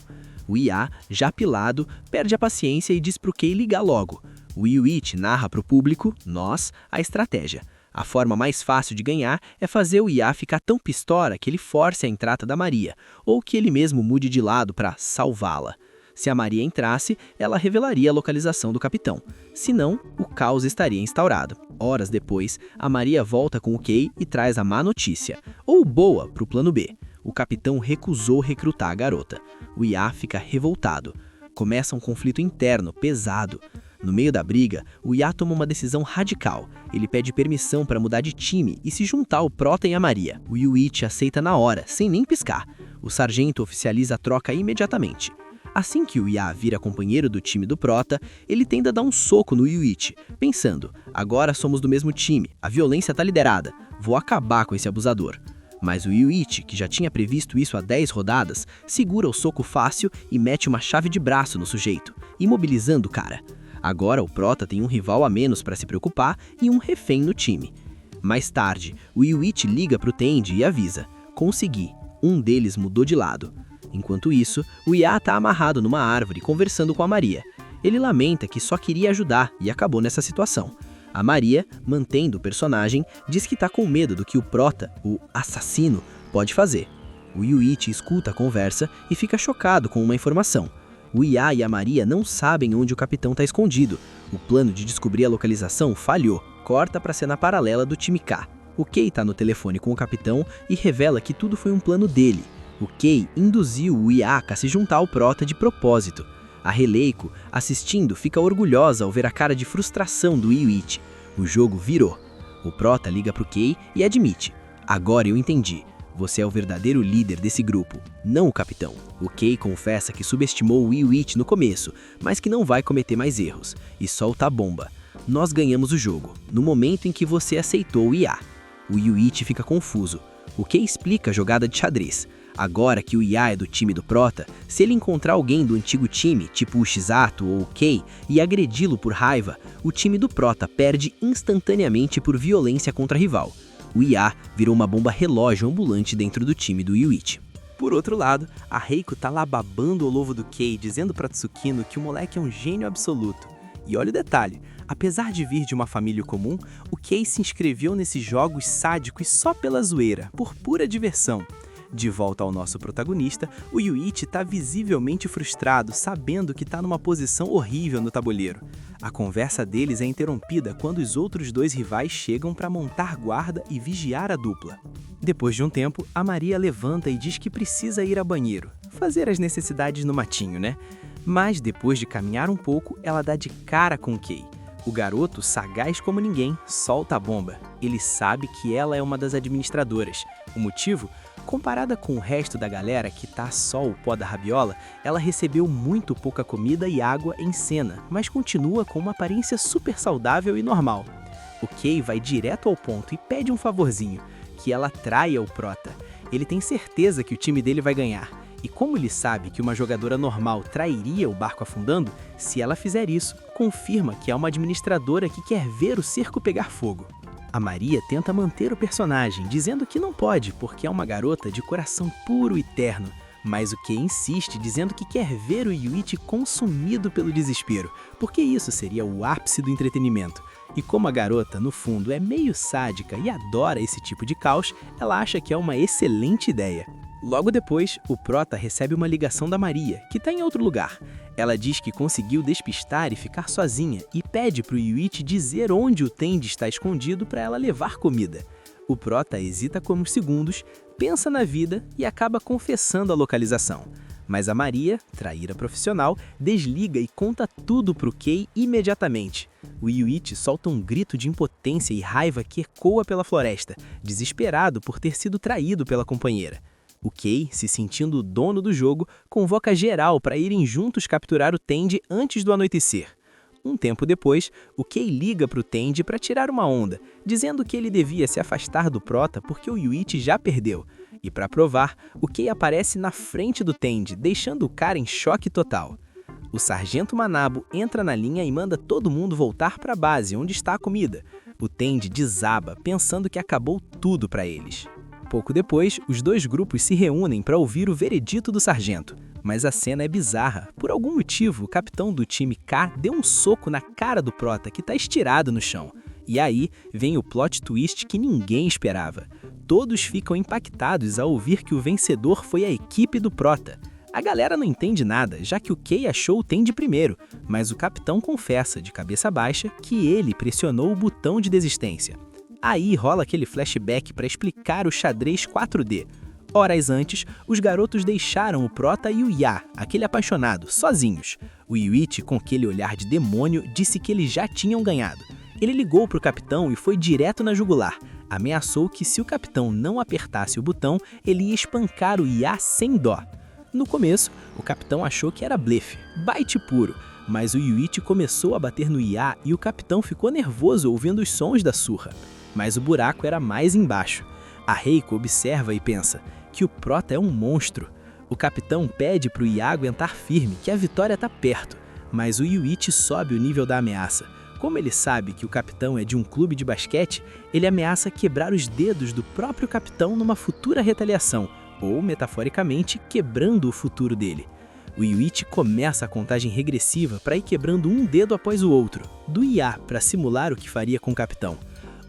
O Iá, já pilado, perde a paciência e diz pro Kei ligar logo. O Yuichi narra pro público, nós, a estratégia. A forma mais fácil de ganhar é fazer o Iá ficar tão pistola que ele force a entrada da Maria, ou que ele mesmo mude de lado para salvá-la. Se a Maria entrasse, ela revelaria a localização do capitão. Se não, o caos estaria instaurado. Horas depois, a Maria volta com o Kei e traz a má notícia, ou boa, para o plano B. O capitão recusou recrutar a garota. O Iá fica revoltado. Começa um conflito interno pesado. No meio da briga, o Iá toma uma decisão radical. Ele pede permissão para mudar de time e se juntar ao Prota e a Maria. O Yuichi aceita na hora, sem nem piscar. O sargento oficializa a troca imediatamente. Assim que o Iá vira companheiro do time do Prota, ele tenta dar um soco no Yuichi, pensando, agora somos do mesmo time, a violência tá liderada, vou acabar com esse abusador. Mas o Yuichi, que já tinha previsto isso há 10 rodadas, segura o soco fácil e mete uma chave de braço no sujeito, imobilizando o cara. Agora o Prota tem um rival a menos para se preocupar e um refém no time. Mais tarde, o Yuichi liga pro Tenji e avisa, consegui, um deles mudou de lado. Enquanto isso, o Iá está amarrado numa árvore conversando com a Maria. Ele lamenta que só queria ajudar e acabou nessa situação. A Maria, mantendo o personagem, diz que está com medo do que o Prota, o assassino, pode fazer. O Yuichi escuta a conversa e fica chocado com uma informação. O Iá e a Maria não sabem onde o capitão está escondido. O plano de descobrir a localização falhou. Corta para a cena paralela do time K. O Kei está no telefone com o capitão e revela que tudo foi um plano dele. O Kei induziu o Iá a se juntar ao Prota de propósito. A Releico, assistindo, fica orgulhosa ao ver a cara de frustração do Yuichi. O jogo virou. O Prota liga pro Kei e admite. Agora eu entendi. Você é o verdadeiro líder desse grupo, não o capitão. O Kei confessa que subestimou o Yuichi no começo, mas que não vai cometer mais erros. E solta a bomba. Nós ganhamos o jogo, no momento em que você aceitou o Iá. O Yuichi fica confuso. O Kei explica a jogada de xadrez. Agora que o Iá é do time do Prota, se ele encontrar alguém do antigo time, tipo o Shizato ou o Kei, e agredi-lo por raiva, o time do Prota perde instantaneamente por violência contra rival. O Iá virou uma bomba relógio ambulante dentro do time do Yuichi. Por outro lado, a Reiko tá lá babando o lovo do Kei, dizendo pra Tsukino que o moleque é um gênio absoluto. E olha o detalhe, apesar de vir de uma família comum, o Kei se inscreveu nesses jogos sádicos só pela zoeira, por pura diversão. De volta ao nosso protagonista, o Yuichi está visivelmente frustrado, sabendo que está numa posição horrível no tabuleiro. A conversa deles é interrompida quando os outros dois rivais chegam para montar guarda e vigiar a dupla. Depois de um tempo, a Maria levanta e diz que precisa ir ao banheiro, fazer as necessidades no matinho, né? Mas depois de caminhar um pouco, ela dá de cara com o Kei. O garoto, sagaz como ninguém, solta a bomba. Ele sabe que ela é uma das administradoras. O motivo? Comparada com o resto da galera que tá só o pó da rabiola, ela recebeu muito pouca comida e água em cena, mas continua com uma aparência super saudável e normal. O Kei vai direto ao ponto e pede um favorzinho, que ela traia o Prota. Ele tem certeza que o time dele vai ganhar. E como ele sabe que uma jogadora normal trairia o barco afundando, se ela fizer isso, confirma que é uma administradora que quer ver o cerco pegar fogo. A Maria tenta manter o personagem, dizendo que não pode, porque é uma garota de coração puro e terno. Mas o Kei insiste, dizendo que quer ver o Yuichi consumido pelo desespero, porque isso seria o ápice do entretenimento. E como a garota, no fundo, é meio sádica e adora esse tipo de caos, ela acha que é uma excelente ideia. Logo depois, o Prota recebe uma ligação da Maria, que está em outro lugar. Ela diz que conseguiu despistar e ficar sozinha e pede para o Yuichi dizer onde o Tenji está escondido para ela levar comida. O Prota hesita como segundos, pensa na vida e acaba confessando a localização. Mas a Maria, traíra profissional, desliga e conta tudo pro Kei imediatamente. O Yuichi solta um grito de impotência e raiva que ecoa pela floresta, desesperado por ter sido traído pela companheira. O Kei, se sentindo o dono do jogo, convoca geral para irem juntos capturar o Tenji antes do anoitecer. Um tempo depois, o Kei liga para o Tenji para tirar uma onda, dizendo que ele devia se afastar do Prota porque o Yuichi já perdeu. E para provar, o Kei aparece na frente do Tenji, deixando o cara em choque total. O Sargento Manabo entra na linha e manda todo mundo voltar para a base, onde está a comida. O Tenji desaba, pensando que acabou tudo para eles. Pouco depois, os dois grupos se reúnem para ouvir o veredito do sargento. Mas a cena é bizarra. Por algum motivo, o capitão do time K deu um soco na cara do Prota, que está estirado no chão. E aí vem o plot twist que ninguém esperava. Todos ficam impactados ao ouvir que o vencedor foi a equipe do Prota. A galera não entende nada, já que o Kei achou o Tenji primeiro, mas o capitão confessa, de cabeça baixa, que ele pressionou o botão de desistência. Aí rola aquele flashback para explicar o xadrez 4D. Horas antes, os garotos deixaram o Prota e o Ya, aquele apaixonado, sozinhos. O Yuichi, com aquele olhar de demônio, disse que eles já tinham ganhado. Ele ligou para o capitão e foi direto na jugular. Ameaçou que se o capitão não apertasse o botão, ele ia espancar o Ya sem dó. No começo, o capitão achou que era blefe, bait puro, mas o Yuichi começou a bater no Ya e o capitão ficou nervoso ouvindo os sons da surra. Mas o buraco era mais embaixo. A Reiko observa e pensa que o Prota é um monstro. O capitão pede para o Ya aguentar firme, que a vitória está perto, mas o Yuichi sobe o nível da ameaça. Como ele sabe que o capitão é de um clube de basquete, ele ameaça quebrar os dedos do próprio capitão numa futura retaliação, ou, metaforicamente, quebrando o futuro dele. O Yuichi começa a contagem regressiva para ir quebrando um dedo após o outro, do Ya para simular o que faria com o capitão.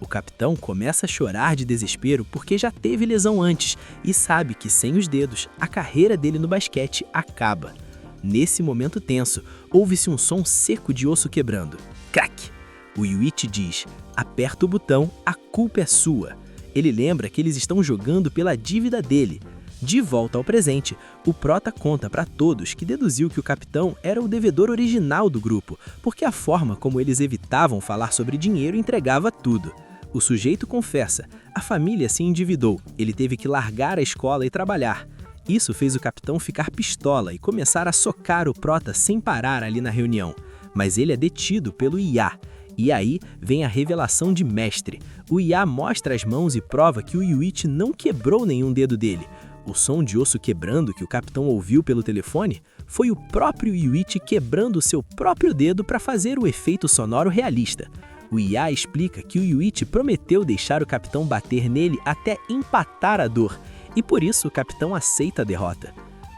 O capitão começa a chorar de desespero porque já teve lesão antes e sabe que sem os dedos, a carreira dele no basquete acaba. Nesse momento tenso, ouve-se um som seco de osso quebrando. Crack! O Yuichi diz, aperta o botão, a culpa é sua. Ele lembra que eles estão jogando pela dívida dele. De volta ao presente, o Prota conta para todos que deduziu que o capitão era o devedor original do grupo, porque a forma como eles evitavam falar sobre dinheiro entregava tudo. O sujeito confessa, a família se endividou, ele teve que largar a escola e trabalhar. Isso fez o capitão ficar pistola e começar a socar o Prota sem parar ali na reunião. Mas ele é detido pelo Ya. E aí vem a revelação de mestre. O Ya mostra as mãos e prova que o Yuichi não quebrou nenhum dedo dele. O som de osso quebrando que o capitão ouviu pelo telefone foi o próprio Yuichi quebrando seu próprio dedo para fazer o efeito sonoro realista. O Ya explica que o Yuichi prometeu deixar o capitão bater nele até empatar a dor, e por isso o capitão aceita a derrota.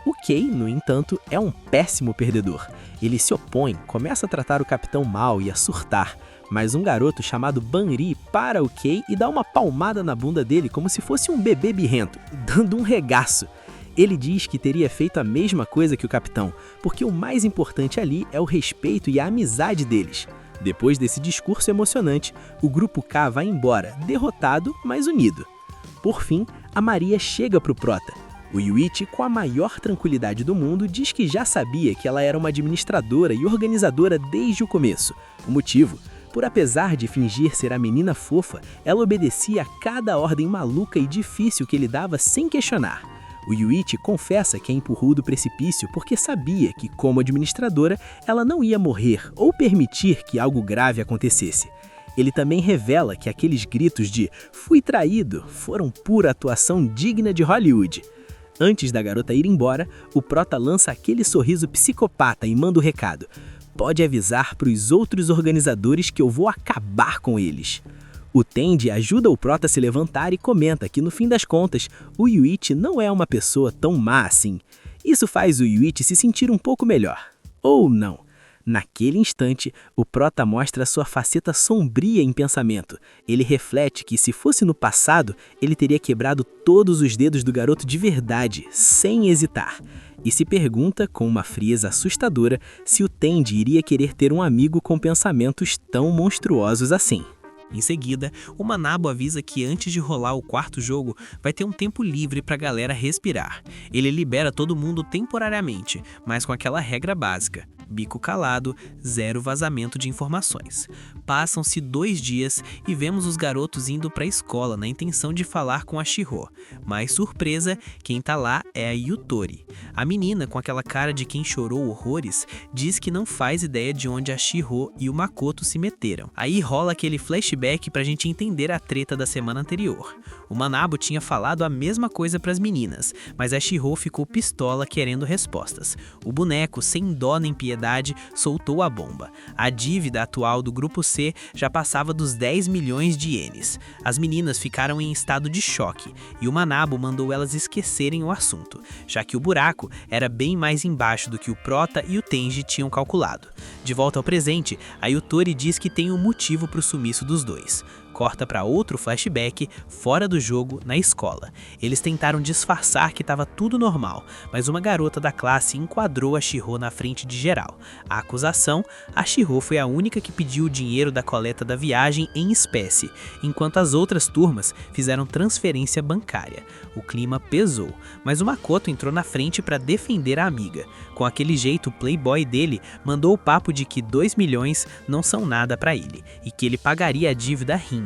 O Kei, no entanto, é um péssimo perdedor. Ele se opõe, começa a tratar o capitão mal e a surtar, mas um garoto chamado Banri para o Kei e dá uma palmada na bunda dele como se fosse um bebê birrento, dando um regaço. Ele diz que teria feito a mesma coisa que o capitão, porque o mais importante ali é o respeito e a amizade deles. Depois desse discurso emocionante, o grupo K vai embora, derrotado, mas unido. Por fim, a Maria chega pro Prota. O Yuichi, com a maior tranquilidade do mundo, diz que já sabia que ela era uma administradora e organizadora desde o começo. O motivo? Por apesar de fingir ser a menina fofa, ela obedecia a cada ordem maluca e difícil que ele dava sem questionar. O Yuichi confessa que a empurrou do precipício porque sabia que, como administradora, ela não ia morrer ou permitir que algo grave acontecesse. Ele também revela que aqueles gritos de "fui traído" foram pura atuação digna de Hollywood. Antes da garota ir embora, o Prota lança aquele sorriso psicopata e manda o recado. Pode avisar para os outros organizadores que eu vou acabar com eles. O Tenji ajuda o Prota a se levantar e comenta que, no fim das contas, o Yuichi não é uma pessoa tão má assim. Isso faz o Yuichi se sentir um pouco melhor. Ou não. Naquele instante, o prota mostra sua faceta sombria em pensamento. Ele reflete que, se fosse no passado, ele teria quebrado todos os dedos do garoto de verdade, sem hesitar. E se pergunta, com uma frieza assustadora, se o Tenji iria querer ter um amigo com pensamentos tão monstruosos assim. Em seguida, o Manabu avisa que antes de rolar o quarto jogo, vai ter um tempo livre pra galera respirar. Ele libera todo mundo temporariamente, mas com aquela regra básica: bico calado, zero vazamento de informações. Passam-se 2 dias e vemos os garotos indo pra escola na intenção de falar com a Shihou. Mas surpresa, quem tá lá é a Yutori. A menina, com aquela cara de quem chorou horrores, diz que não faz ideia de onde a Shihou e o Makoto se meteram. Aí rola aquele flashback pra gente entender a treta da semana anterior. O Manabu tinha falado a mesma coisa pras meninas, mas a Shihou ficou pistola querendo respostas. O boneco, sem dó nem piedade, soltou a bomba. A dívida atual do Grupo C já passava dos 10 milhões de ienes. As meninas ficaram em estado de choque e o Manabu mandou elas esquecerem o assunto, já que o buraco era bem mais embaixo do que o Prota e o Tenji tinham calculado. De volta ao presente, a Yutori diz que tem um motivo pro sumiço dos dois. Corta para outro flashback, fora do jogo, na escola. Eles tentaram disfarçar que estava tudo normal, mas uma garota da classe enquadrou a Shihou na frente de geral. A acusação: a Shihou foi a única que pediu o dinheiro da coleta da viagem em espécie, enquanto as outras turmas fizeram transferência bancária. O clima pesou, mas o Makoto entrou na frente para defender a amiga. Com aquele jeito playboy dele, mandou o papo de que 2 milhões não são nada para ele, e que ele pagaria a dívida rindo.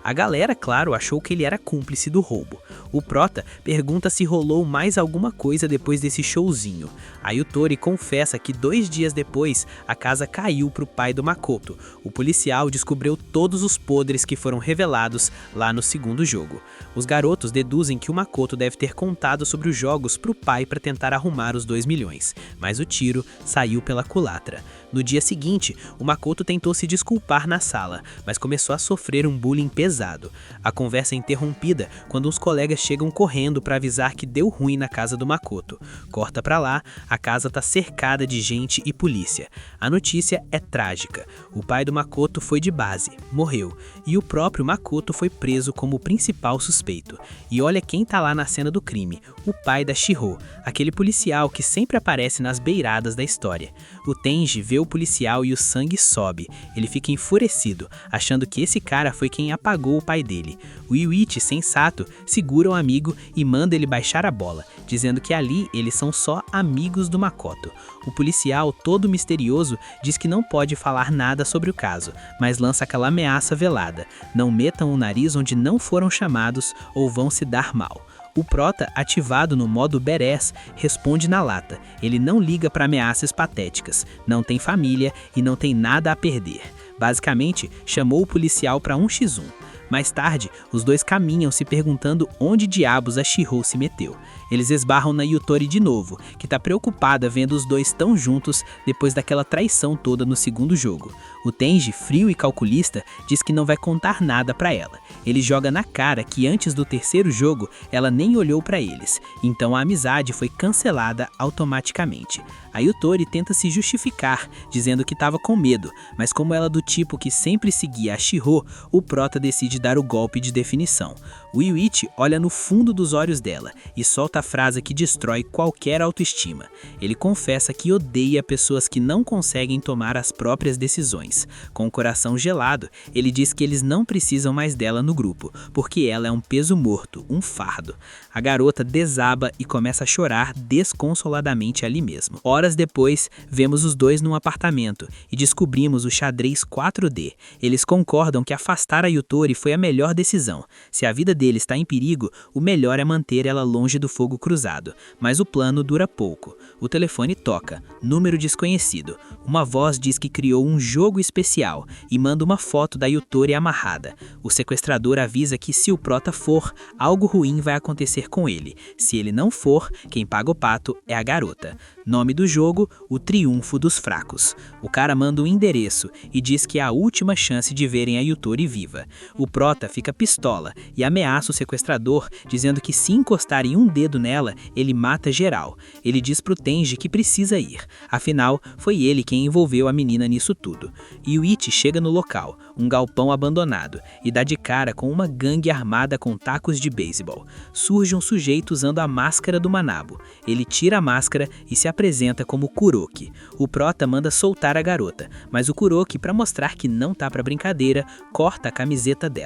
A galera, claro, achou que ele era cúmplice do roubo. O Prota pergunta se rolou mais alguma coisa depois desse showzinho. A Yutori confessa que 2 dias depois, a casa caiu pro pai do Makoto. O policial descobriu todos os podres que foram revelados lá no segundo jogo. Os garotos deduzem que o Makoto deve ter contado sobre os jogos pro pai para tentar arrumar os 2 milhões, mas o tiro saiu pela culatra. No dia seguinte, o Makoto tentou se desculpar na sala, mas começou a sofrer um bullying pesado. A conversa é interrompida quando uns colegas chegam correndo para avisar que deu ruim na casa do Makoto. Corta pra lá, a casa tá cercada de gente e polícia. A notícia é trágica. O pai do Makoto foi de base, morreu, e o próprio Makoto foi preso como o principal suspeito. E olha quem tá lá na cena do crime: o pai da Shihou, aquele policial que sempre aparece nas beiradas da história. O Tenji vê o policial e o sangue sobe. Ele fica enfurecido, achando que esse cara foi quem apagou o pai dele. O Yuichi, sensato, segura o amigo e manda ele baixar a bola, dizendo que ali eles são só amigos do Makoto. O policial, todo misterioso, diz que não pode falar nada sobre o caso, mas lança aquela ameaça velada: não metam o nariz onde não foram chamados ou vão se dar mal. O Prota, ativado no modo badass, responde na lata. Ele não liga para ameaças patéticas, não tem família e não tem nada a perder. Basicamente, chamou o policial para 1x1. Mais tarde, os dois caminham se perguntando onde diabos a Shihou se meteu. Eles esbarram na Yutori de novo, que tá preocupada vendo os dois tão juntos depois daquela traição toda no segundo jogo. O Tenji, frio e calculista, diz que não vai contar nada pra ela. Ele joga na cara que antes do terceiro jogo ela nem olhou pra eles, então a amizade foi cancelada automaticamente. A Yutori tenta se justificar, dizendo que estava com medo, mas como ela é do tipo que sempre seguia a Shihou, o Prota decide dar o golpe de definição. O Yuichi olha no fundo dos olhos dela e solta a frase que destrói qualquer autoestima. Ele confessa que odeia pessoas que não conseguem tomar as próprias decisões. Com o coração gelado, ele diz que eles não precisam mais dela no grupo, porque ela é um peso morto, um fardo. A garota desaba e começa a chorar desconsoladamente ali mesmo. Horas depois, vemos os dois num apartamento e descobrimos o xadrez 4D. Eles concordam que afastar a Yutori foi a melhor decisão. Se a vida dele está em perigo, o melhor é manter ela longe do fogo cruzado. Mas o plano dura pouco. O telefone toca. Número desconhecido. Uma voz diz que criou um jogo especial e manda uma foto da Yutori amarrada. O sequestrador avisa que se o Prota for, algo ruim vai acontecer com ele. Se ele não for, quem paga o pato é a garota. Nome do jogo: O Triunfo dos Fracos. O cara manda um endereço e diz que é a última chance de verem a Yutori viva. O Prota fica pistola e ameaça o sequestrador, dizendo que se encostarem um dedo nela, ele mata geral. Ele diz pro Tenji que precisa ir, afinal, foi ele quem envolveu a menina nisso tudo. Yuichi chega no local, um galpão abandonado, e dá de cara com uma gangue armada com tacos de beisebol. Surge um sujeito usando a máscara do Manabo. Ele tira a máscara e se apresenta como Kuroki. O Prota manda soltar a garota, mas o Kuroki, para mostrar que não tá pra brincadeira, corta a camiseta dela.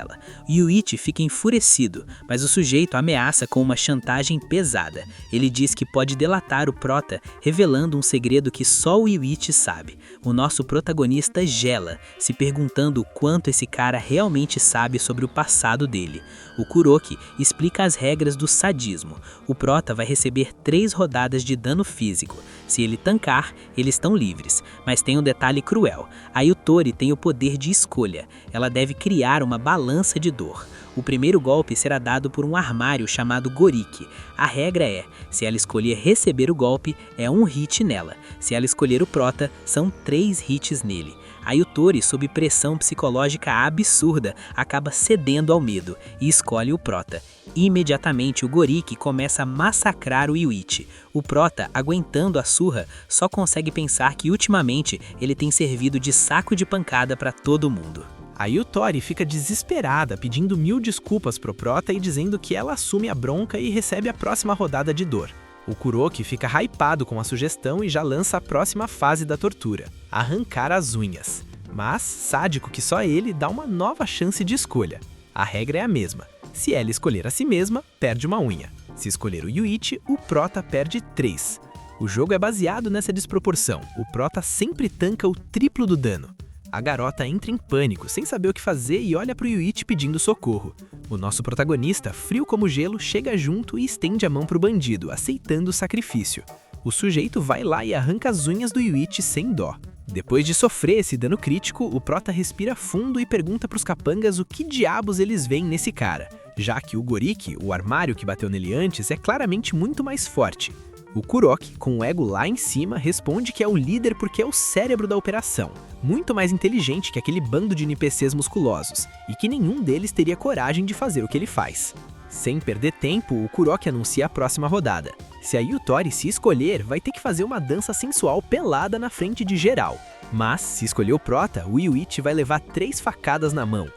Yuichi fica enfurecido, mas o sujeito ameaça com uma chantagem pesada. Ele diz que pode delatar o Prota, revelando um segredo que só o Yuichi sabe. O nosso protagonista gela, se perguntando o quanto esse cara realmente sabe sobre o passado dele. O Kuroki explica as regras do sadismo. O Prota vai receber 3 rodadas de dano físico. Se ele tancar, eles estão livres. Mas tem um detalhe cruel. A Yutori tem o poder de escolha. Ela deve criar uma balança de dor. O primeiro golpe será dado por um armário chamado Goriki. A regra é, se ela escolher receber o golpe, é 1 hit nela. Se ela escolher o Prota, são 3 hits nele. A Yutori, sob pressão psicológica absurda, acaba cedendo ao medo e escolhe o Prota. Imediatamente o Goriki começa a massacrar o Yuichi. O Prota, aguentando a surra, só consegue pensar que ultimamente ele tem servido de saco de pancada para todo mundo. A Yutori fica desesperada, pedindo 1000 desculpas pro Prota e dizendo que ela assume a bronca e recebe a próxima rodada de dor. O Kuroki fica hypado com a sugestão e já lança a próxima fase da tortura, arrancar as unhas. Mas, sádico que só ele, dá uma nova chance de escolha. A regra é a mesma. Se ela escolher a si mesma, perde uma unha. Se escolher o Yuichi, o Prota perde 3. O jogo é baseado nessa desproporção. O Prota sempre tanca o triplo do dano. A garota entra em pânico, sem saber o que fazer e olha pro Yuichi pedindo socorro. O nosso protagonista, frio como gelo, chega junto e estende a mão pro bandido, aceitando o sacrifício. O sujeito vai lá e arranca as unhas do Yuichi sem dó. Depois de sofrer esse dano crítico, o Prota respira fundo e pergunta pros capangas o que diabos eles veem nesse cara, já que o Goriki, o armário que bateu nele antes, é claramente muito mais forte. O Kuroki, com o ego lá em cima, responde que é o líder porque é o cérebro da operação, muito mais inteligente que aquele bando de NPCs musculosos, e que nenhum deles teria coragem de fazer o que ele faz. Sem perder tempo, o Kuroki anuncia a próxima rodada. Se a Yutori se escolher, vai ter que fazer uma dança sensual pelada na frente de geral. Mas, se escolher o Prota, o Yuichi vai levar 3 facadas na mão.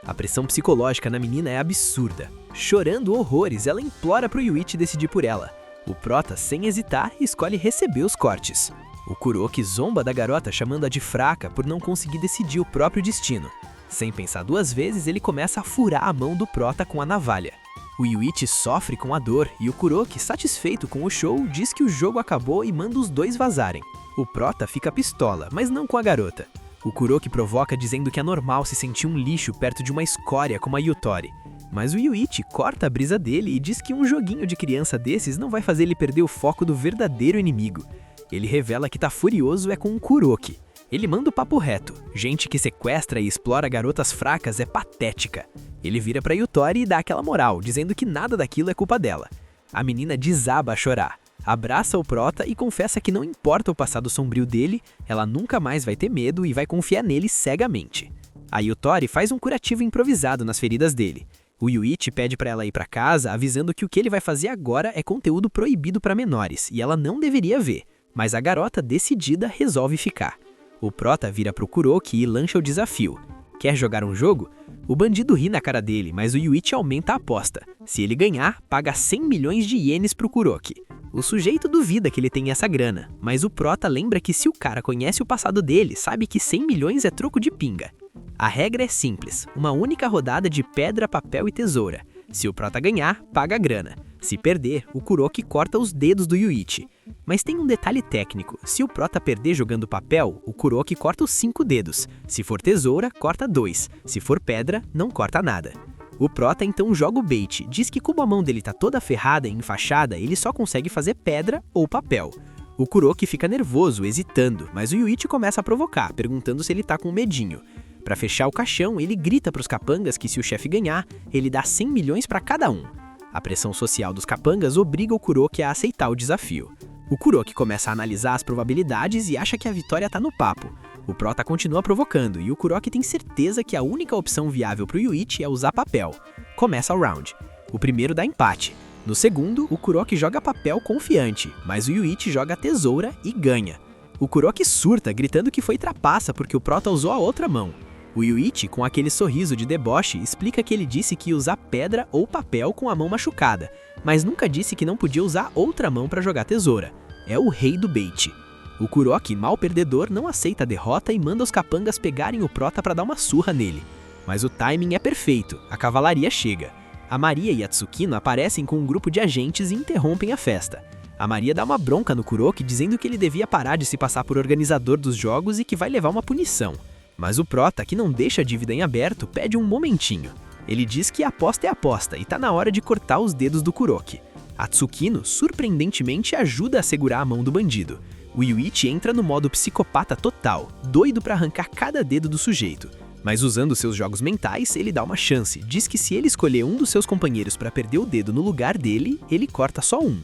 A pressão psicológica na menina é absurda. Chorando horrores, ela implora pro Yuichi decidir por ela. O Prota, sem hesitar, escolhe receber os cortes. O Kuroki zomba da garota chamando-a de fraca por não conseguir decidir o próprio destino. Sem pensar 2 vezes, ele começa a furar a mão do Prota com a navalha. O Yuichi sofre com a dor e o Kuroki, satisfeito com o show, diz que o jogo acabou e manda os 2 vazarem. O Prota fica pistola, mas não com a garota. O Kuroki provoca dizendo que é normal se sentir um lixo perto de uma escória como a Yutori. Mas o Yuichi corta a brisa dele e diz que um joguinho de criança desses não vai fazer ele perder o foco do verdadeiro inimigo. Ele revela que tá furioso é com o Kuroki. Ele manda o papo reto. Gente que sequestra e explora garotas fracas é patética. Ele vira pra Yutori e dá aquela moral, dizendo que nada daquilo é culpa dela. A menina desaba a chorar. Abraça o Prota e confessa que não importa o passado sombrio dele, ela nunca mais vai ter medo e vai confiar nele cegamente. A Yutori faz um curativo improvisado nas feridas dele. O Yuichi pede pra ela ir pra casa, avisando que o que ele vai fazer agora é conteúdo proibido pra menores e ela não deveria ver, mas a garota decidida resolve ficar. O Prota vira pro Kuroki e lança o desafio. Quer jogar um jogo? O bandido ri na cara dele, mas o Yuichi aumenta a aposta. Se ele ganhar, paga 100 milhões de ienes pro Kuroki. O sujeito duvida que ele tenha essa grana, mas o Prota lembra que se o cara conhece o passado dele, sabe que 100 milhões é troco de pinga. A regra é simples, uma única rodada de pedra, papel e tesoura. Se o Prota ganhar, paga a grana. Se perder, o Kuroki corta os dedos do Yuichi. Mas tem um detalhe técnico, se o Prota perder jogando papel, o Kuroki corta os 5 dedos. Se for tesoura, corta 2. Se for pedra, não corta nada. O Prota então joga o bait, diz que como a mão dele tá toda ferrada e enfaixada, ele só consegue fazer pedra ou papel. O Kuroki fica nervoso, hesitando, mas o Yuichi começa a provocar, perguntando se ele tá com medinho. Pra fechar o caixão, ele grita pros capangas que se o chefe ganhar, ele dá 100 milhões pra cada um. A pressão social dos capangas obriga o Kuroki a aceitar o desafio. O Kuroki começa a analisar as probabilidades e acha que a vitória tá no papo. O Prota continua provocando e o Kuroki tem certeza que a única opção viável para o Yuichi é usar papel. Começa o round. O primeiro dá empate. No segundo, o Kuroki joga papel confiante, mas o Yuichi joga tesoura e ganha. O Kuroki surta, gritando que foi trapaça porque o Prota usou a outra mão. O Yuichi, com aquele sorriso de deboche, explica que ele disse que ia usar pedra ou papel com a mão machucada, mas nunca disse que não podia usar outra mão para jogar tesoura. É o rei do bait. O Kuroki, mal perdedor, não aceita a derrota e manda os capangas pegarem o Prota para dar uma surra nele. Mas o timing é perfeito, a cavalaria chega. A Maria e a Tsukino aparecem com um grupo de agentes e interrompem a festa. A Maria dá uma bronca no Kuroki dizendo que ele devia parar de se passar por organizador dos jogos e que vai levar uma punição. Mas o Prota, que não deixa a dívida em aberto, pede um momentinho. Ele diz que a aposta é aposta e tá na hora de cortar os dedos do Kuroki. A Tsukino, surpreendentemente, ajuda a segurar a mão do bandido. O Yuichi entra no modo psicopata total, doido pra arrancar cada dedo do sujeito. Mas usando seus jogos mentais, ele dá uma chance. Diz que se ele escolher um dos seus companheiros pra perder o dedo no lugar dele, ele corta só um.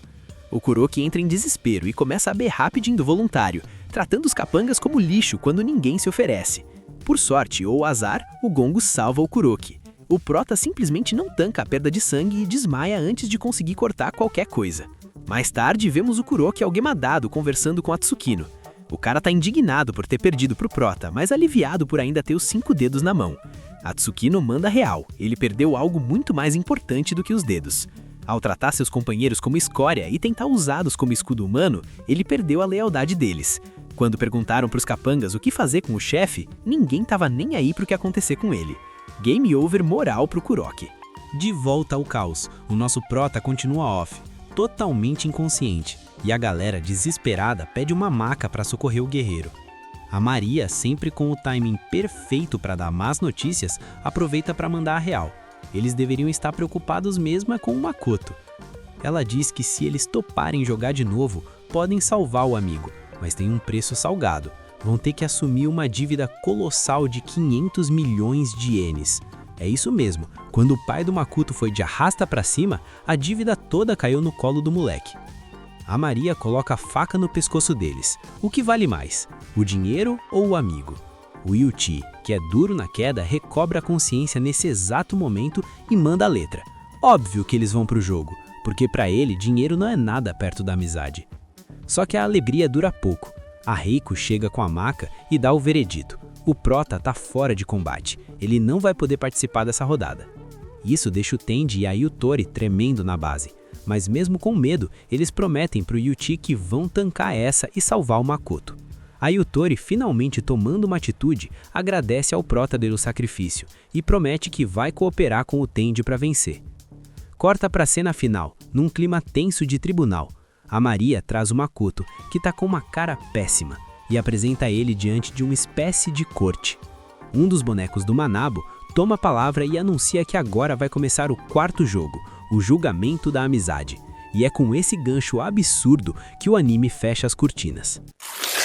O Kuroki entra em desespero e começa a berrar pedindo voluntário, tratando os capangas como lixo quando ninguém se oferece. Por sorte ou azar, o gongo salva o Kuroki. O Prota simplesmente não tanca a perda de sangue e desmaia antes de conseguir cortar qualquer coisa. Mais tarde, vemos o Kuroki algemadado conversando com a Tsukino. O cara tá indignado por ter perdido pro Prota, mas aliviado por ainda ter os 5 dedos na mão. A Tsukino manda real, ele perdeu algo muito mais importante do que os dedos. Ao tratar seus companheiros como escória e tentar usá-los como escudo humano, ele perdeu a lealdade deles. Quando perguntaram pros capangas o que fazer com o chefe, ninguém tava nem aí pro que acontecer com ele. Game over moral pro Kuroki. De volta ao caos, o nosso Prota continua off, totalmente inconsciente, e a galera desesperada pede uma maca para socorrer o guerreiro. A Maria, sempre com o timing perfeito para dar más notícias, aproveita para mandar a real. Eles deveriam estar preocupados mesmo com o Makoto. Ela diz que se eles toparem jogar de novo, podem salvar o amigo, mas tem um preço salgado. Vão ter que assumir uma dívida colossal de 500 milhões de ienes. É isso mesmo, quando o pai do Makoto foi de arrasta pra cima, a dívida toda caiu no colo do moleque. A Maria coloca a faca no pescoço deles. O que vale mais, o dinheiro ou o amigo? O Yuichi, que é duro na queda, recobra a consciência nesse exato momento e manda a letra. Óbvio que eles vão pro jogo, porque pra ele dinheiro não é nada perto da amizade. Só que a alegria dura pouco. A Reiko chega com a maca e dá o veredito. O Prota tá fora de combate, ele não vai poder participar dessa rodada. Isso deixa o Tenji e a Yutori tremendo na base, mas mesmo com medo, eles prometem pro Yuichi que vão tancar essa e salvar o Makoto. A Yutori, finalmente tomando uma atitude, agradece ao Prota pelo sacrifício e promete que vai cooperar com o Tenji para vencer. Corta pra cena final, num clima tenso de tribunal. A Maria traz o Makoto, que tá com uma cara péssima, e apresenta ele diante de uma espécie de corte. Um dos bonecos do Manabo toma a palavra e anuncia que agora vai começar o 4º jogo, o julgamento da amizade. E é com esse gancho absurdo que o anime fecha as cortinas.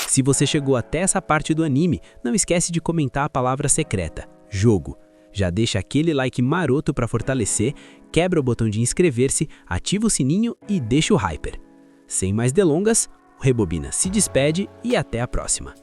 Se você chegou até essa parte do anime, não esquece de comentar a palavra secreta, jogo. Já deixa aquele like maroto para fortalecer, quebra o botão de inscrever-se, ativa o sininho e deixa o hyper. Sem mais delongas, o Rebobina se despede e até a próxima.